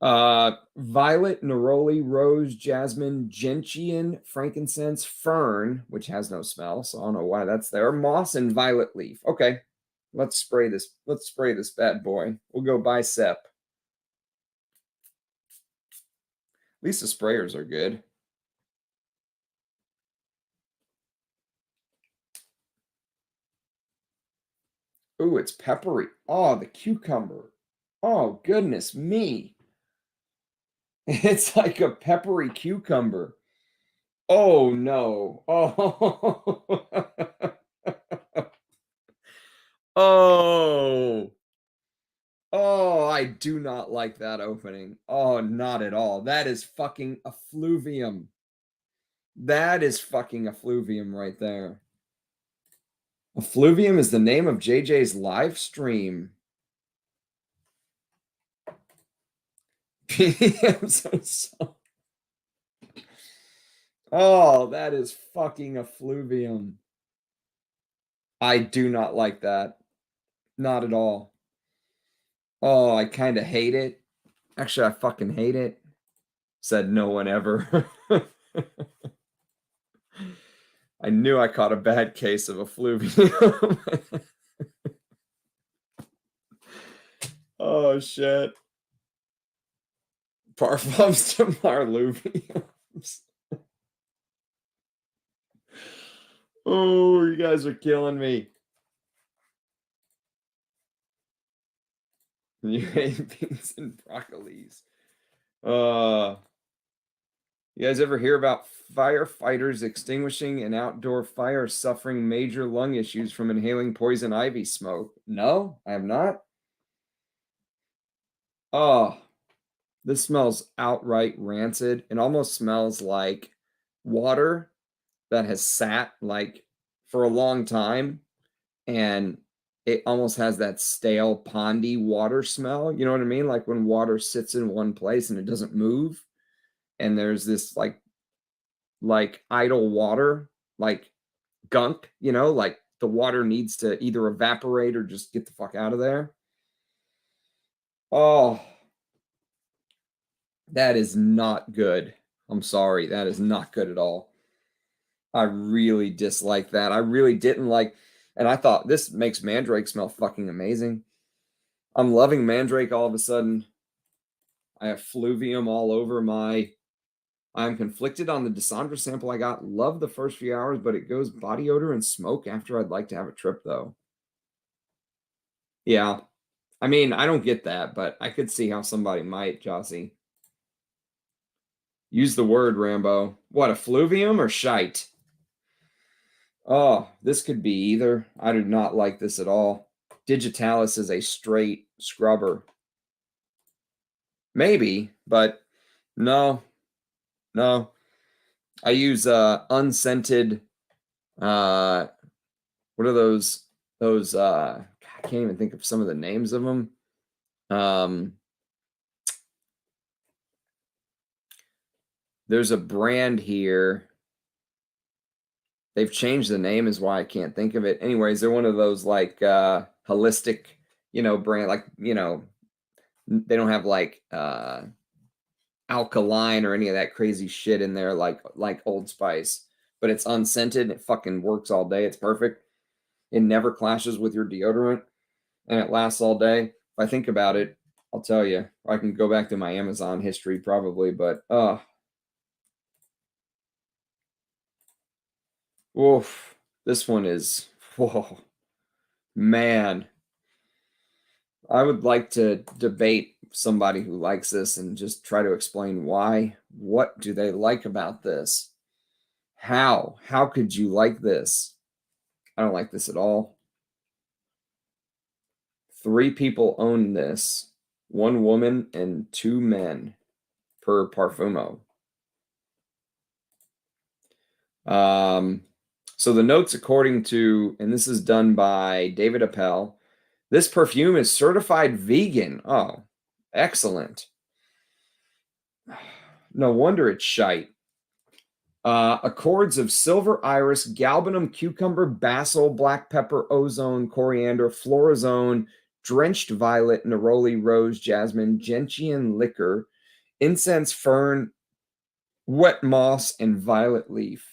Violet, neroli, rose, jasmine, gentian, frankincense, fern, which has no smell, so I don't know why that's there. Moss and violet leaf. Okay, let's spray this. Let's spray this bad boy. We'll go bicep. At least the sprayers are good. Ooh, it's peppery. Oh, the cucumber. Oh, goodness me. It's like a peppery cucumber. Oh, no. Oh. Oh. Oh, I do not like that opening. Oh, not at all. That is fucking effluvium. That is fucking effluvium right there. Effluvium is the name of JJ's live stream. Oh, that is fucking effluvium. I do not like that. Not at all. Oh, I kind of hate it. Actually, I fucking hate it. Said no one ever. I knew I caught a bad case of effluvium. Oh, shit. Parfums to Marluviums. Oh, you guys are killing me. You hate beans and broccolis. You guys ever hear about firefighters extinguishing an outdoor fire suffering major lung issues from inhaling poison ivy smoke? No, I have not. Oh, this smells outright rancid. It almost smells like water that has sat like for a long time, and it almost has that stale pondy water smell. You know what I mean? Like when water sits in one place and it doesn't move, and there's this like idle water, like gunk, you know, like the water needs to either evaporate or just get the fuck out of there. Oh, that is not good. I'm sorry. That is not good at all. I really dislike that. I really didn't like, and I thought this makes Mandrake smell fucking amazing. I'm loving Mandrake all of a sudden. I have fluvium all over my, I'm conflicted on the Desandra sample I got. Love the first few hours, but it goes body odor and smoke after. I'd like to have a trip though. Yeah. I mean, I don't get that, but I could see how somebody might, Jossie. Use the word, Rambo. What, effluvium or shite? Oh, this could be either. I do not like this at all. Digitalis is a straight scrubber. Maybe, but no. No. I use unscented what are those I can't even think of some of the names of them. There's a brand here. They've changed the name is why I can't think of it. Anyways, they're one of those like holistic, you know, brand, like, you know, they don't have like alkaline or any of that crazy shit in there like Old Spice, but it's unscented and it fucking works all day. It's perfect. It never clashes with your deodorant and it lasts all day. If I think about it, I'll tell you. I can go back to my Amazon history probably, but Oof. This one is, whoa, man. I would like to debate somebody who likes this and just try to explain why. What do they like about this? How? How could you like this? I don't like this at all. 3 people own this. 1 woman and 2 men per Parfumo. So the notes according to, and this is done by David Appel, this perfume is certified vegan. Oh, excellent. No wonder it's shite. Accords of silver iris, galbanum, cucumber, basil, black pepper, ozone, coriander, florazone, drenched violet, neroli, rose, jasmine, gentian liquor, incense, fern, wet moss, and violet leaf.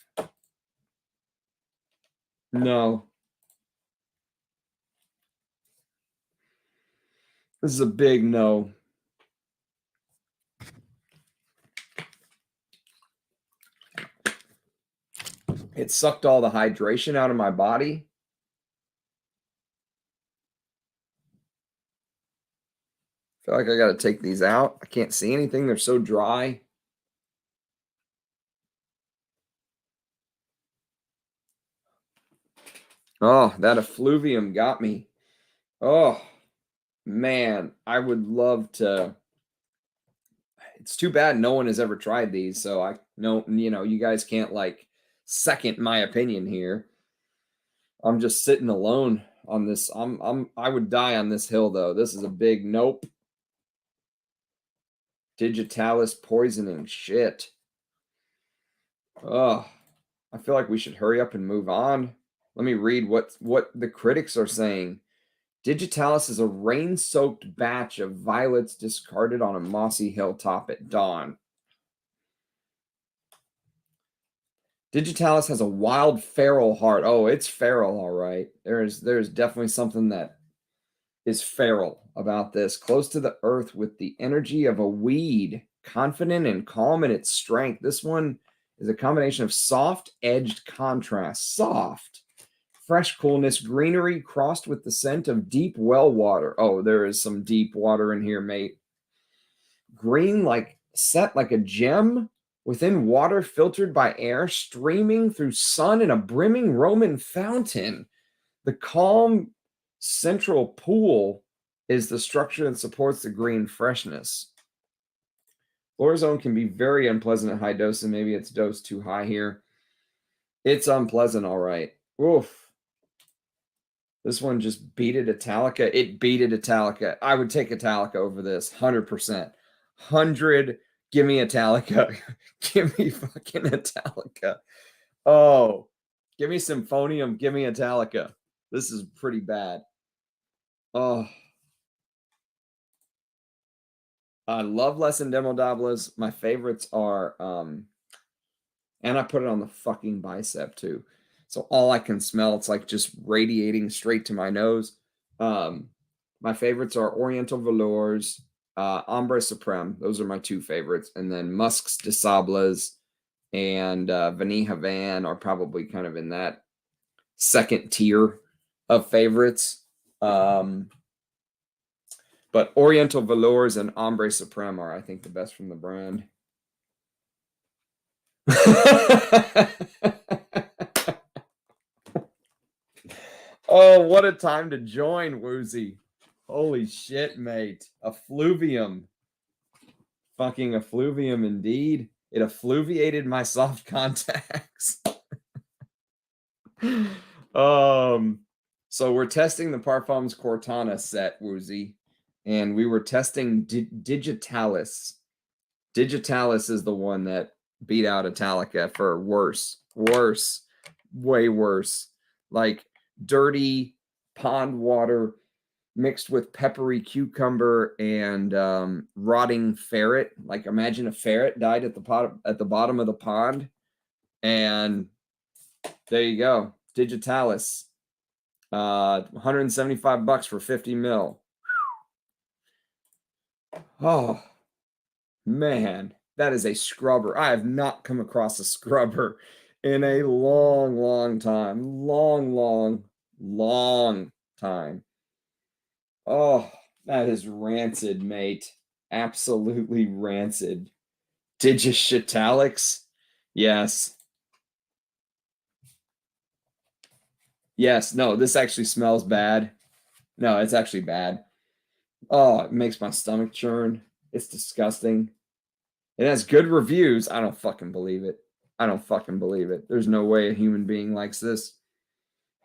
No. This is a big no. It sucked all the hydration out of my body. I feel like I got to take these out. I can't see anything. They're so dry. Oh, that effluvium got me. Oh, man. I would love to. It's too bad no one has ever tried these. So I know, you guys can't like second my opinion here. I'm just sitting alone on this. I would die on this hill though. This is a big nope. Digitalis poisoning shit. Oh, I feel like we should hurry up and move on. Let me read what the critics are saying. Digitalis is a rain-soaked batch of violets discarded on a mossy hilltop at dawn. Digitalis has a wild feral heart. Oh, it's feral, all right. There's definitely something that is feral about this. Close to the earth with the energy of a weed, confident and calm in its strength. This one is a combination of soft, edged contrast. Soft, fresh coolness, greenery crossed with the scent of deep well water. Oh, there is some deep water in here, mate. Green, like set like a gem within water filtered by air, streaming through sun in a brimming Roman fountain. The calm central pool is the structure that supports the green freshness. Florazone can be very unpleasant at high doses. Maybe it's dosed too high here. It's unpleasant, all right. Oof. This one just beat it Italica. It beat it Italica. I would take Italica over this, 100%. 100, give me Italica. Give me fucking Italica. Oh, give me Symphonium. Give me Italica. This is pretty bad. Oh. I love Les Indemodables. My favorites are, and I put it on the fucking bicep too. So all I can smell, it's like just radiating straight to my nose. My favorites are Oriental Velours, Ombre Supreme. Those are my 2 favorites. And then Musks de Sables and Vanille Havane are probably kind of in that second tier of favorites. But Oriental Velours and Ombre Supreme are, I think, the best from the brand. Oh, what a time to join, Woozy. Holy shit, mate. Effluvium. Fucking effluvium indeed. It effluviated my soft contacts. So we're testing the Parfums Quartana set, Woozy. And we were testing Digitalis. Digitalis is the one that beat out Italica for worse, way worse. Like dirty pond water mixed with peppery cucumber and rotting ferret. Like imagine a ferret died at the bottom of the pond, and there you go, Digitalis, $175 for 50 mil. Oh man, that is a scrubber. I have not come across a scrubber in a long, long time. Long, long, long time. Oh, that is rancid, mate. Absolutely rancid. Digitalis? Yes. Yes, no, this actually smells bad. No, it's actually bad. Oh, it makes my stomach churn. It's disgusting. It has good reviews. I don't fucking believe it. I don't fucking believe it. There's no way a human being likes this.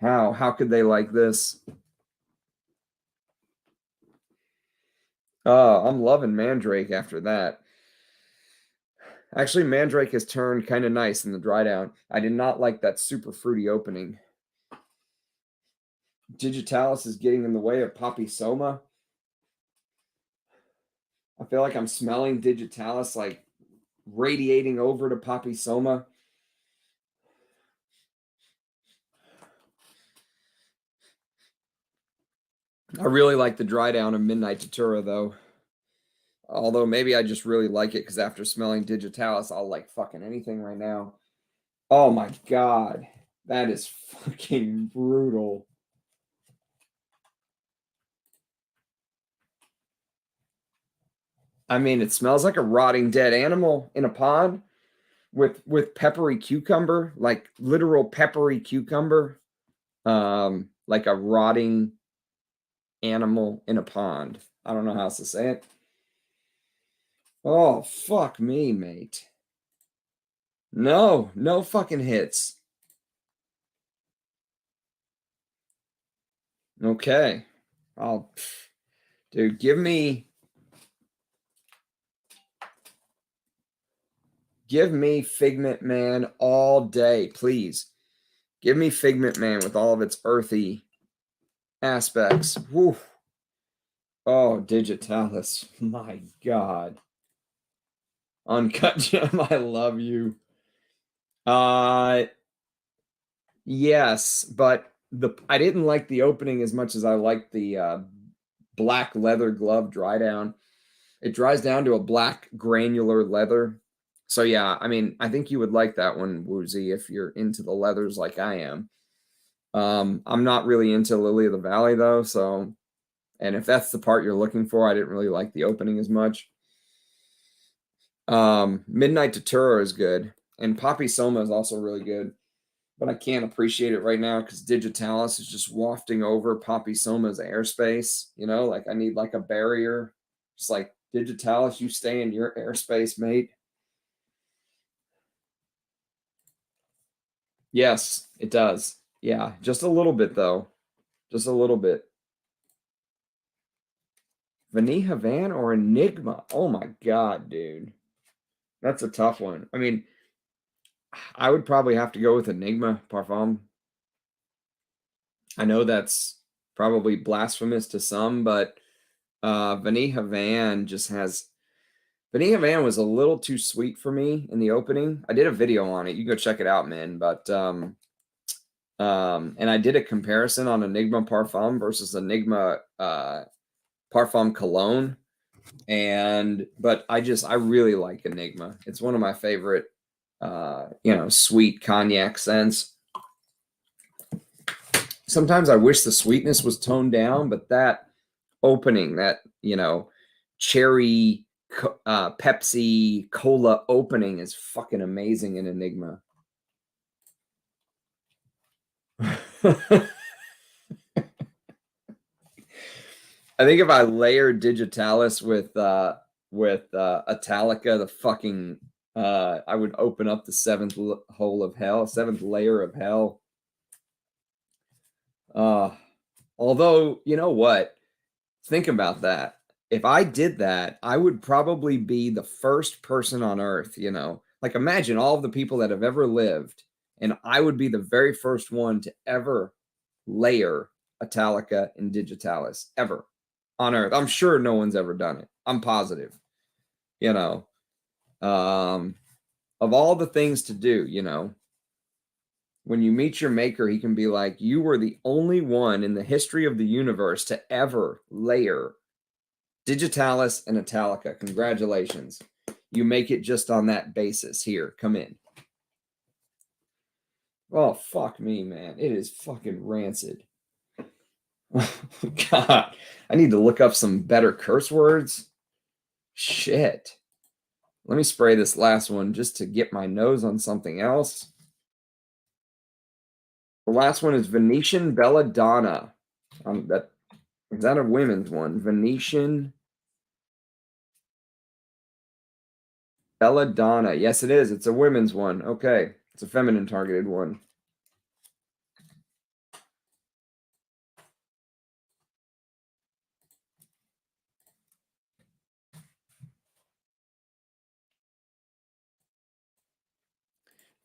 How? How could they like this? Oh, I'm loving Mandrake after that. Actually, Mandrake has turned kind of nice in the dry down. I did not like that super fruity opening. Digitalis is getting in the way of Poppy Soma. I feel like I'm smelling Digitalis like radiating over to Poppy Soma. I really like the dry down of Midnight Datura though. Although maybe I just really like it because after smelling Digitalis, I'll like fucking anything right now. Oh my God. That is fucking brutal. I mean, it smells like a rotting dead animal in a pond with peppery cucumber, like literal peppery cucumber. Like a rotting animal in a pond. I don't know how else to say it. Oh, fuck me, mate. No, no fucking hits. Okay. Dude, give me Figment Man all day, please. Give me Figment Man with all of its earthy aspects. Woo. Oh, Digitalis. My God. Uncut Gem, I love you. Yes, but I didn't like the opening as much as I liked the black leather glove dry down. It dries down to a black granular leather. So yeah, I mean, I think you would like that one, Woozy, if you're into the leathers like I am. I'm not really into Lily of the Valley though, so and if that's the part you're looking for, I didn't really like the opening as much. Midnight Datura is good, and Poppy Soma is also really good, but I can't appreciate it right now because Digitalis is just wafting over Poppy Soma's airspace. You know, like I need like a barrier. Just like Digitalis, you stay in your airspace, mate. Yes, it does. Yeah, just a little bit though. Just a little bit. Vanilla Van or Enigma? Oh my God, dude. That's a tough one. I mean, I would probably have to go with Enigma Parfum. I know that's probably blasphemous to some, but Vanilla Van just has Vanilla Van was a little too sweet for me in the opening. I did a video on it. You go check it out, man. But and I did a comparison on Enigma Parfum versus Enigma Parfum Cologne. But I really like Enigma. It's one of my favorite sweet cognac scents. Sometimes I wish the sweetness was toned down, but that opening, that cherry Pepsi cola opening is fucking amazing in Enigma. I think if I layered Digitalis with Italica, the fucking I would open up the seventh hole of hell, seventh layer of hell. Although, you know what? Think about that. If I did that, I would probably be the first person on earth, Like imagine all of the people that have ever lived, and I would be the very first one to ever layer Italica and Digitalis ever on earth. I'm sure no one's ever done it. I'm positive. Of all the things to do, when you meet your maker, he can be like, you were the only one in the history of the universe to ever layer Digitalis and Italica. Congratulations. You make it just on that basis. Here, come in. Oh, fuck me, man. It is fucking rancid. God, I need to look up some better curse words. Shit. Let me spray this last one just to get my nose on something else. The last one is Venetian Belladonna. Is that a women's one? Venetian Belladonna. Yes, it is. It's a women's one. Okay. It's a feminine targeted one.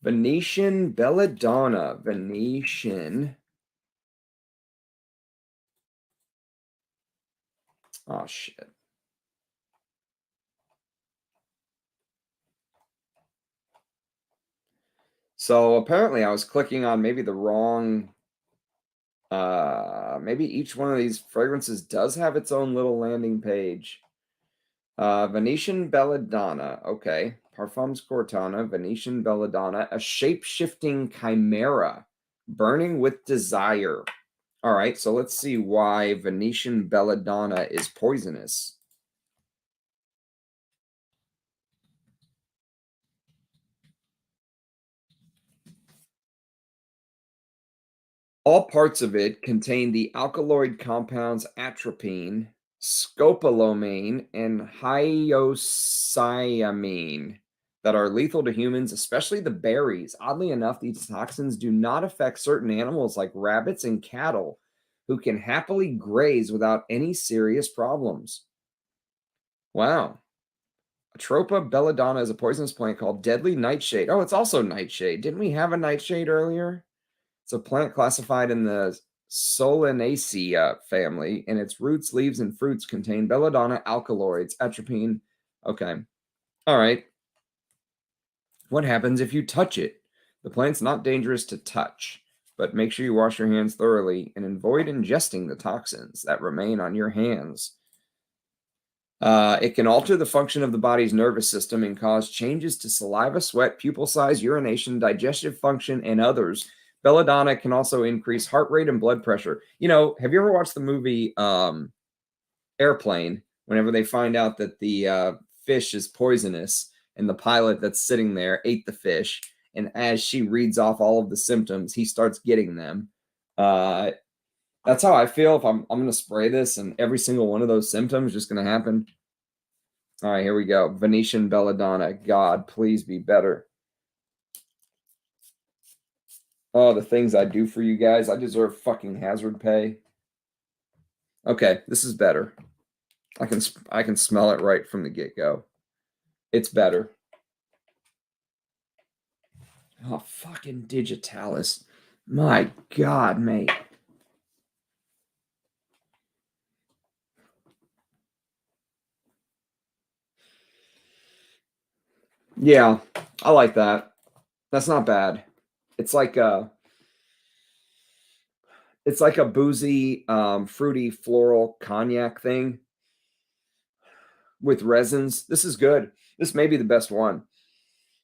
Venetian Belladonna. Venetian. Oh, shit. So apparently I was clicking on maybe the wrong, maybe each one of these fragrances does have its own little landing page. Venetian Belladonna. Okay. Parfums Quartana, Venetian Belladonna, a shape-shifting chimera, burning with desire. All right, so let's see why Venetian Belladonna is poisonous. All parts of it contain the alkaloid compounds atropine, scopolamine, and hyoscyamine that are lethal to humans, especially the berries. Oddly enough, these toxins do not affect certain animals like rabbits and cattle, who can happily graze without any serious problems. Wow. Atropa belladonna is a poisonous plant called deadly nightshade. Oh, it's also nightshade. Didn't we have a nightshade earlier? It's a plant classified in the Solanaceae family, and its roots, leaves, and fruits contain belladonna alkaloids, atropine. Okay. All right. What happens if you touch it? The plant's not dangerous to touch, but make sure you wash your hands thoroughly and avoid ingesting the toxins that remain on your hands. It can alter the function of the body's nervous system and cause changes to saliva, sweat, pupil size, urination, digestive function, and others. Belladonna can also increase heart rate and blood pressure. You know, have you ever watched the movie Airplane? Whenever they find out that the fish is poisonous and the pilot that's sitting there ate the fish, and as she reads off all of the symptoms, he starts getting them. That's how I feel if I'm going to spray this, and every single one of those symptoms is just going to happen. All right, here we go. Venetian Belladonna. God, please be better. Oh, the things I do for you guys. I deserve fucking hazard pay. Okay, this is better. I can smell it right from the get-go. It's better. Oh, fucking Digitalis. My God, mate. Yeah, I like that. That's not bad. It's like a boozy, fruity, floral cognac thing with resins. This is good. This may be the best one.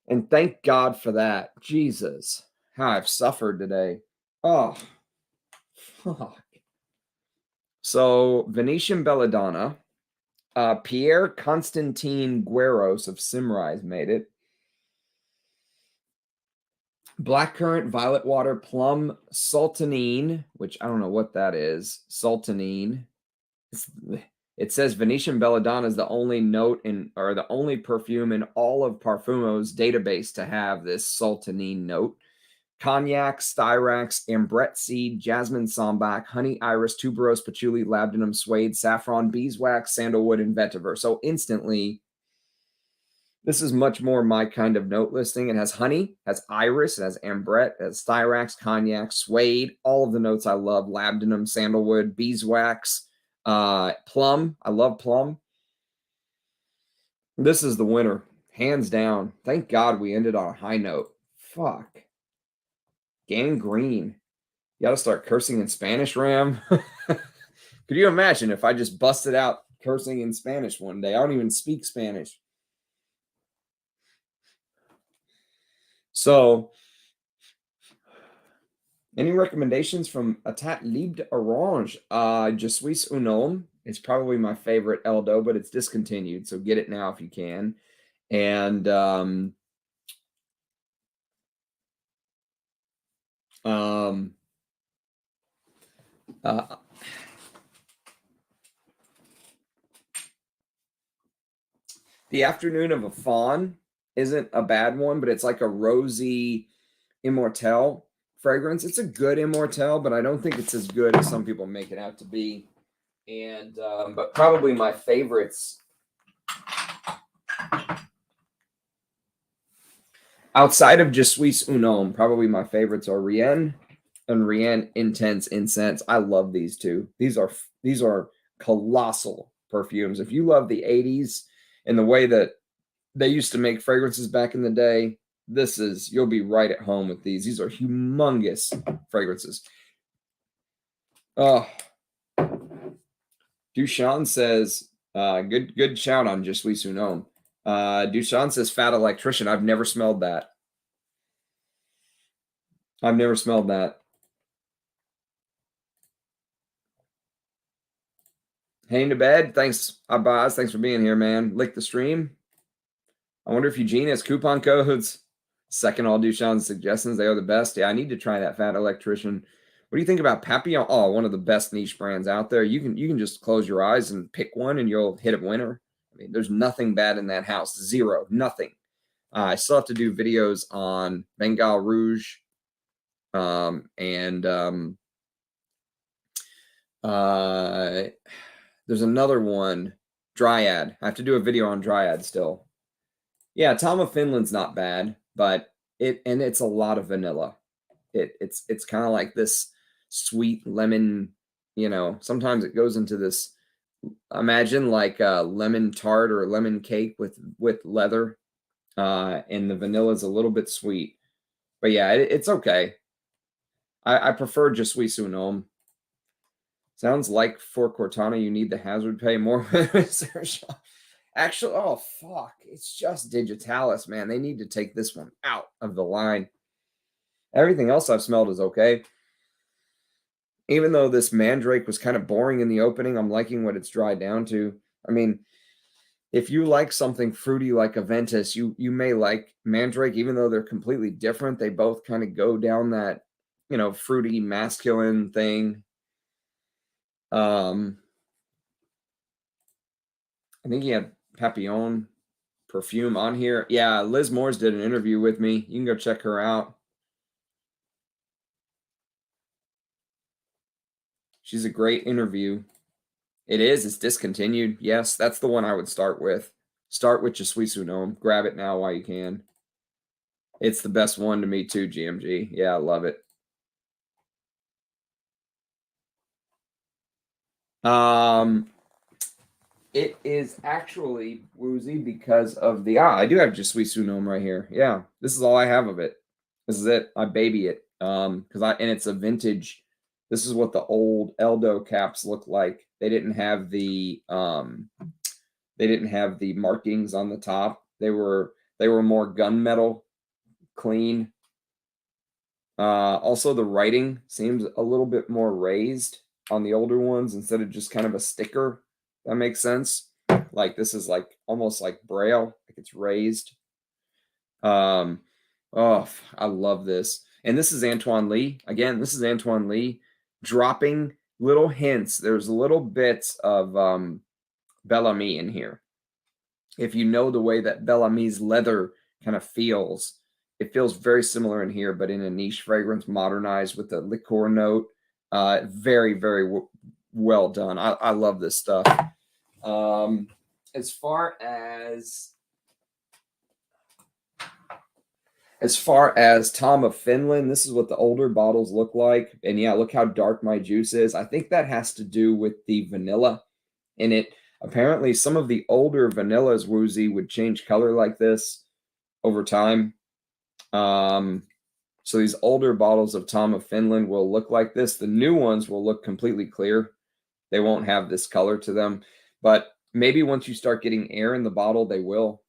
And thank God for that. Jesus, how I've suffered today. Oh, fuck. So, Venetian Belladonna. Pierre Constantine Gueros of Simrise made it. Blackcurrant, violet water, plum, sultanine, which I don't know what that is. Sultanine. It says Venetian Belladonna is the only note or the only perfume in all of Parfumo's database to have this sultanine note. Cognac, styrax, ambrette seed, jasmine sambac, honey iris, tuberose, patchouli, labdanum, suede, saffron, beeswax, sandalwood, and vetiver. So instantly, this is much more my kind of note listing. It has honey, has iris, it has ambrette, it has styrax, cognac, suede, all of the notes I love, labdanum, sandalwood, beeswax, plum. I love plum. This is the winner, hands down. Thank God we ended on a high note. Fuck. Gangrene. You got to start cursing in Spanish, Ram. Could you imagine if I just busted out cursing in Spanish one day? I don't even speak Spanish. So Any recommendations from Atat Libre Orange? Je suis un homme. It's probably my favorite ELDO, but it's discontinued, so get it now if you can. And the Afternoon of a Faun isn't a bad one, but it's like a rosy Immortelle fragrance. It's a good Immortelle, but I don't think it's as good as some people make it out to be. And but probably my favorites outside of Je suis un homme, probably my favorites are Rien and Rien Intense Incense. I love these two. These are colossal perfumes. If you love the 80s and the way that they used to make fragrances back in the day, you'll be right at home with these. These are humongous fragrances. Oh, Dushan says, good shout on Je suis un homme. Dushan says Fat Electrician. I've never smelled that. I've never smelled that. Heading to bed. Thanks, Bois. Thanks for being here, man. Lick the stream. I wonder if Eugene has coupon codes. Second all Dushan's suggestions. They are the best. Yeah, I need to try that Fat Electrician. What do you think about Papillon? Oh, one of the best niche brands out there. You can just close your eyes and pick one and you'll hit a winner. I mean, there's nothing bad in that house. Zero. Nothing. I still have to do videos on Bengal Rouge there's another one, Dryad. I have to do a video on Dryad still. Yeah, Tom of Finland's not bad, but it's a lot of vanilla. It's kind of like this sweet lemon, sometimes it goes into this, imagine like a lemon tart or a lemon cake with leather, and the vanilla is a little bit sweet. But yeah, it's okay. I prefer Je suis un homme. Sounds like for Quartana, you need the hazard pay more research. Actually, oh, fuck. It's just Digitalis, man. They need to take this one out of the line. Everything else I've smelled is okay. Even though this Mandrake was kind of boring in the opening, I'm liking what it's dried down to. I mean, if you like something fruity like Aventus, you may like Mandrake, even though they're completely different. They both kind of go down that, fruity masculine thing. I think he had Papillon perfume on here. Yeah, Liz Moores did an interview with me. You can go check her out. She's a great interview. It is. It's discontinued. Yes, that's the one I would start with. Start with Je suis un homme. Grab it now while you can. It's the best one to me too, GMG. Yeah, I love it. It is actually woozy because of the I do have Je suis un homme right here. Yeah, this is all I have of it. This is it. I baby it. And it's a vintage. This is what the old ELDO caps look like. They didn't have the markings on the top. They were more gunmetal, clean. Also the writing seems a little bit more raised on the older ones instead of just kind of a sticker. That makes sense. Like this is like almost like Braille, like it's raised. Oh, I love this. And this is Antoine Lee. Again, this is Antoine Lee dropping little hints. There's little bits of Bellamy in here. If you know the way that Bellamy's leather kind of feels, it feels very similar in here, but in a niche fragrance, modernized with a liqueur note. Very, very well done. I love this stuff. As far as Tom of Finland, this is what the older bottles look like. And yeah, look how dark my juice is. I think that has to do with the vanilla in it. Apparently, some of the older vanillas woozy would change color like this over time. So these older bottles of Tom of Finland will look like this. The new ones will look completely clear. They won't have this color to them. But maybe once you start getting air in the bottle, they will.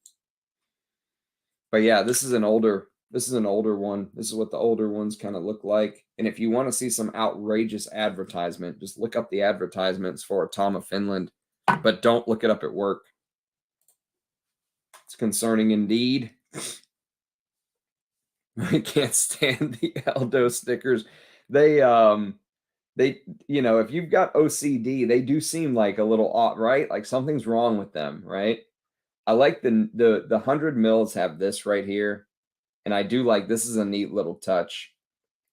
But yeah, this is an older This is an older one. This is what the older ones kind of look like. And if you want to see some outrageous advertisement, just look up the advertisements for Tom of Finland, but don't look it up at work. It's concerning indeed. I can't stand the ELDO stickers. They, you know, if you've got OCD, they do seem like a little odd, right? Like something's wrong with them, right? I like the 100 mils have this right here. And I do like, this is a neat little touch.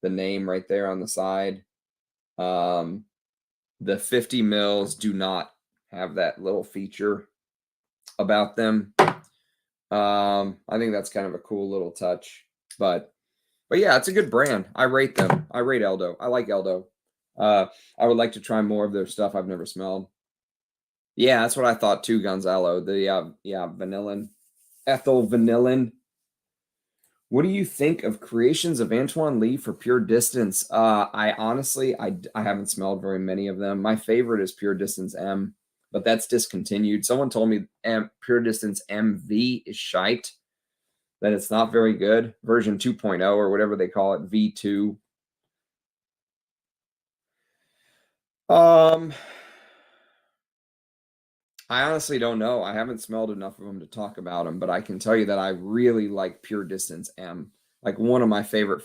The name right there on the side. The 50 mils do not have that little feature about them. I think that's kind of a cool little touch. But yeah, it's a good brand. I rate them. I rate ELDO. I like ELDO. I would like to try more of their stuff I've never smelled. Yeah, that's what I thought too, Gonzalo. The vanillin, ethyl vanillin. What do you think of creations of Antoine Lee for Pure Distance? I honestly, I haven't smelled very many of them. My favorite is Pure Distance M, but that's discontinued. Someone told me Pure Distance MV is shite, that it's not very good. Version 2.0 or whatever they call it, V2. I honestly don't know. I haven't smelled enough of them to talk about them, but I can tell you that I really like Pure Distance M. Like one of my favorite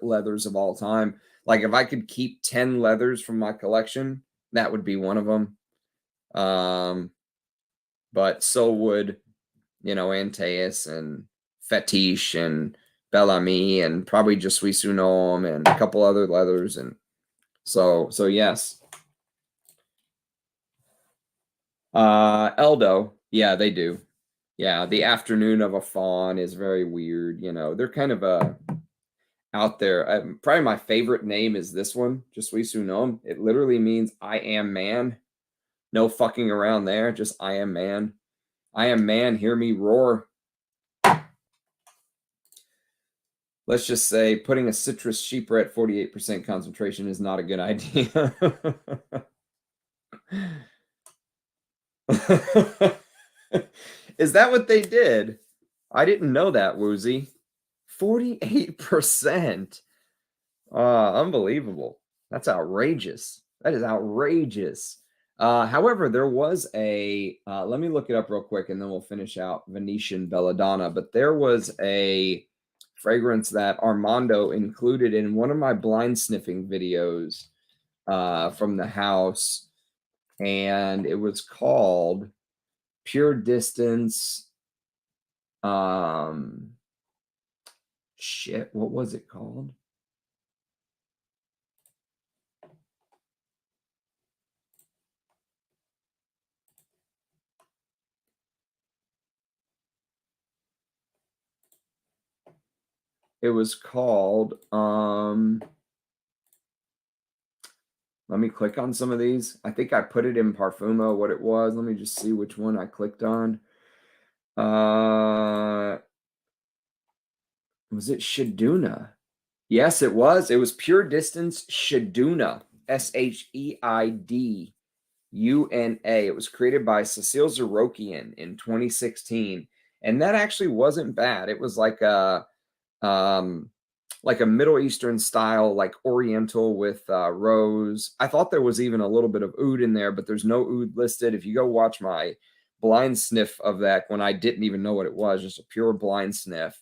leathers of all time. Like if I could keep 10 leathers from my collection, that would be one of them. But so would, you know, Antaeus and Fetiche and Bellamy and probably just Suis Homme and a couple other leathers. And so yes. ELDO, yeah, they do. Yeah, the afternoon of a faun is very weird. You know, they're kind of out there. Probably my favorite name is this one, just Suis Homme. It literally means I am man. No fucking around there. Just I am man. I am man. Hear me roar. Let's just say putting a citrus sheeper at 48% concentration is not a good idea. Is that what they did? I didn't know that, Woozy. 48%. Unbelievable. That's outrageous. That is outrageous. However, there was a, let me look it up real quick and then we'll finish out Venetian Belladonna. But there was a fragrance that Armando included in one of my blind sniffing videos from the house. And it was called Pure Distance. Shit, what was it called? It was called, let me click on some of these. I think I put it in Parfumo, what it was. Let me just see which one I clicked on. Was it Sheduna? Yes, it was. It was Pure Distance Sheduna. Sheiduna. It was created by Cecile Zarokian in 2016. And that actually wasn't bad. It was like a Middle Eastern style, like Oriental with rose. I thought there was even a little bit of oud in there, but there's no oud listed. If you go watch my blind sniff of that when I didn't even know what it was, just a pure blind sniff.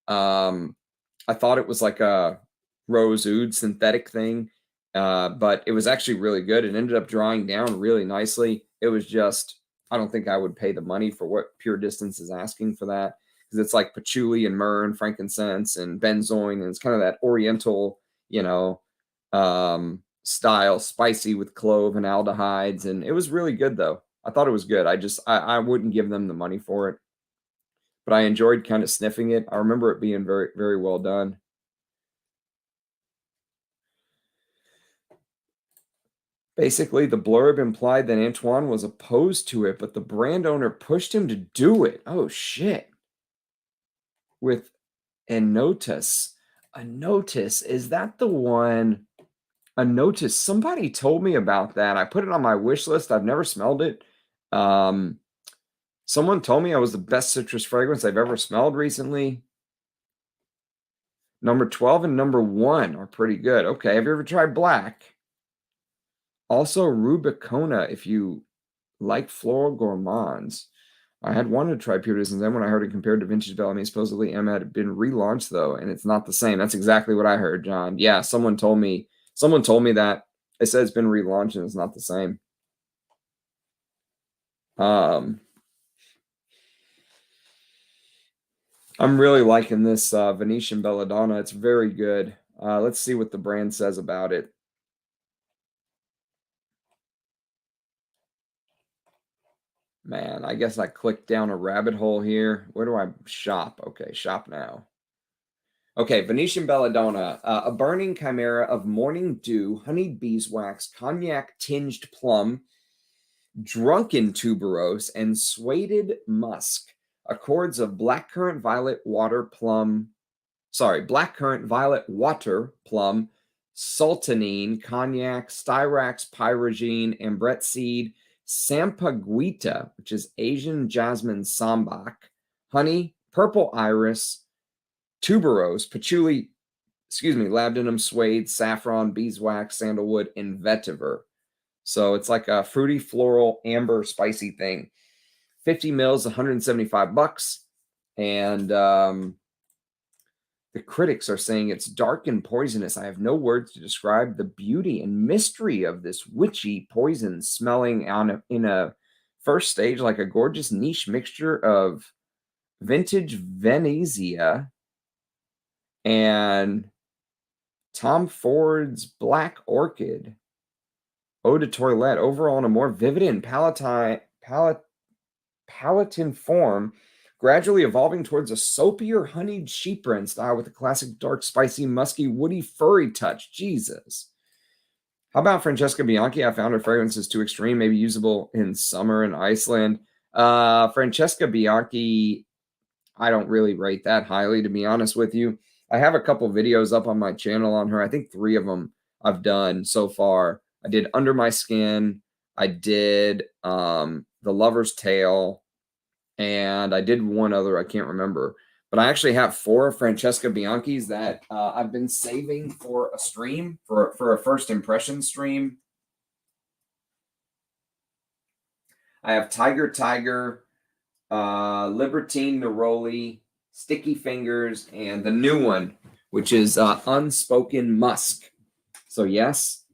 I thought it was like a rose oud synthetic thing, but it was actually really good. It ended up drying down really nicely. It was just, I don't think I would pay the money for what Pure Distance is asking for that. It's like patchouli and myrrh and frankincense and benzoin, and it's kind of that Oriental, you know, style, spicy with clove and aldehydes, and it was really good though. I thought it was good. I wouldn't give them the money for it, but I enjoyed kind of sniffing it. I remember it being very, very well done. Basically, the blurb implied that Antoine was opposed to it, but the brand owner pushed him to do it. Oh shit. With Anotis. Anotis, is that the one? Anotis. Somebody told me about that. I put it on my wish list. I've never smelled it. Someone told me it was the best citrus fragrance I've ever smelled recently. Number 12 and number 1 are pretty good. Okay, have you ever tried black? Also, Rubicona, if you like floral gourmands. I had wanted to try Pure Distance, then when I heard it compared to Vintage Bellamy, supposedly M had been relaunched though, and it's not the same. That's exactly what I heard, John. Yeah, someone told me that. It said it's been relaunched and it's not the same. I'm really liking this Venetian Belladonna. It's very good. Let's see what the brand says about it. Man, I guess I clicked down a rabbit hole here. Where do I shop? Okay, shop now. Okay, Venetian Belladonna, a burning chimera of morning dew, honeyed beeswax, cognac-tinged plum, drunken tuberose, and sueded musk. Accords of blackcurrant, violet, water, plum, blackcurrant, violet, water, plum, sultanine, cognac, styrax, pyrogene, ambret seed, sampaguita, which is Asian jasmine sambac, honey, purple iris, tuberose, patchouli, labdanum, suede, saffron, beeswax, sandalwood, and vetiver. So it's like a fruity, floral, amber, spicy thing. 50 mils, $175. And the critics are saying it's dark and poisonous. I have no words to describe the beauty and mystery of this witchy poison, smelling in a first stage like a gorgeous niche mixture of vintage Venezia and Tom Ford's Black Orchid. Eau de Toilette, overall in a more vivid and palatine form, gradually evolving towards a soapier honeyed sheep wren style with a classic dark, spicy, musky, woody, furry touch. Jesus. How about Francesca Bianchi? I found her fragrances too extreme, maybe usable in summer in Iceland. Francesca Bianchi, I don't really rate that highly, to be honest with you. I have a couple videos up on my channel on her. I think 3 of them I've done so far. I did Under My Skin. I did The Lover's Tale. And I did one other. I can't remember. But I actually have 4 Francesca Bianchis that I've been saving for a stream, for a first impression stream. I have Tiger, Libertine Neroli, Sticky Fingers, and the new one, which is Unspoken Musk. So yes.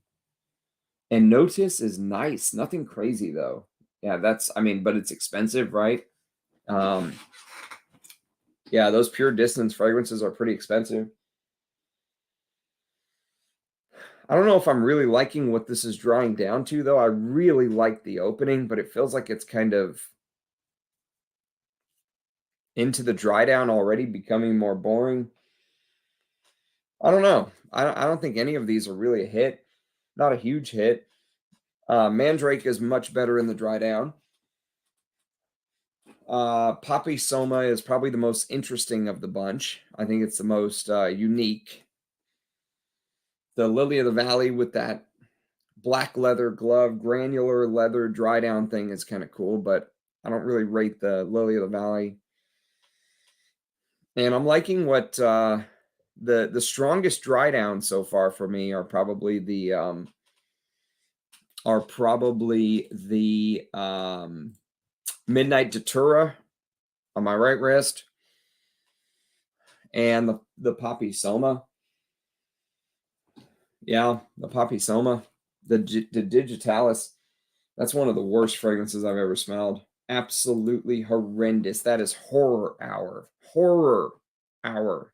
And Notice is nice. Nothing crazy though. Yeah, but it's expensive, right? Yeah, those Pure Distance fragrances are pretty expensive. I don't know if I'm really liking what this is drawing down to, though. I really like the opening, but it feels like it's kind of into the dry down already, becoming more boring. I don't know. I don't think any of these are really a hit. Not a huge hit. Mandrake is much better in the dry down. Poppy Soma is probably the most interesting of the bunch. I think it's the most unique. The Lily of the Valley with that black leather glove, granular leather dry down thing is kind of cool, but I don't really rate the Lily of the Valley. And I'm liking what the strongest dry down so far for me are probably the Midnight Datura on my right wrist and the Poppy Soma. Yeah, the Poppy Soma. The Digitalis. That's one of the worst fragrances I've ever smelled. Absolutely horrendous. That is horror hour. Horror hour.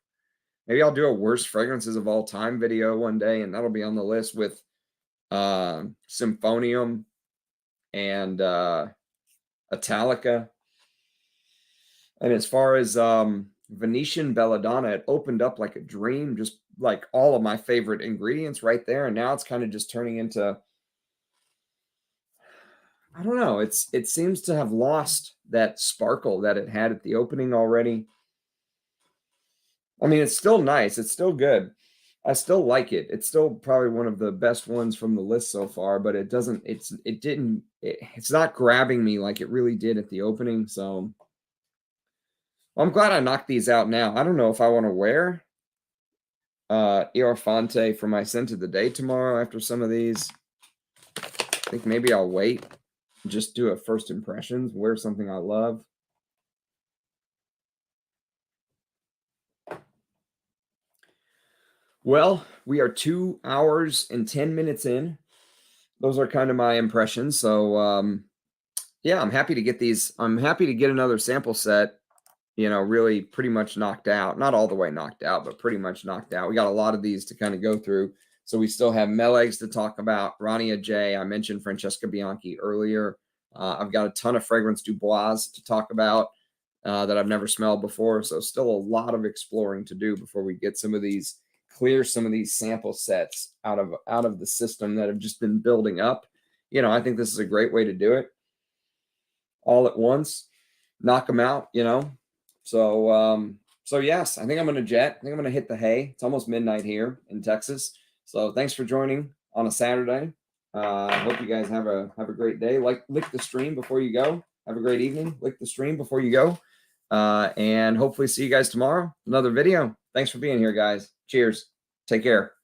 Maybe I'll do a worst fragrances of all time video one day, and that'll be on the list with Symphonium and Italica. And as far as Venetian Belladonna, it opened up like a dream, just like all of my favorite ingredients right there. And now it's kind of just turning into, I don't know, it seems to have lost that sparkle that it had at the opening already. I mean, it's still nice. It's still good. I still like it. It's still probably one of the best ones from the list so far, but it's not grabbing me like it really did at the opening. So I'm glad I knocked these out now. I don't know if I want to wear Ierofante for my scent of the day tomorrow after some of these. I think maybe I'll wait. Just do a first impressions. Wear something I love. Well, we are 2 hours and 10 minutes in. Those are kind of my impressions. So, yeah, I'm happy to get these. I'm happy to get another sample set, you know, really pretty much knocked out. Not all the way knocked out, but pretty much knocked out. We got a lot of these to kind of go through. So we still have Melegs to talk about, Rania J. I mentioned Francesca Bianchi earlier. I've got a ton of Fragrance Du Bois to talk about that I've never smelled before. So still a lot of exploring to do before we get some of these, clear some of these sample sets out of the system that have just been building up. You know, I think this is a great way to do it all at once, knock them out, you know. So, so yes, I think I'm going to jet. I think I'm going to hit the hay. It's almost midnight here in Texas. So thanks for joining on a Saturday. I hope you guys have a great day. Lick the stream before you go. Have a great evening. Lick the stream before you go. And hopefully see you guys tomorrow. Another video. Thanks for being here, guys. Cheers. Take care.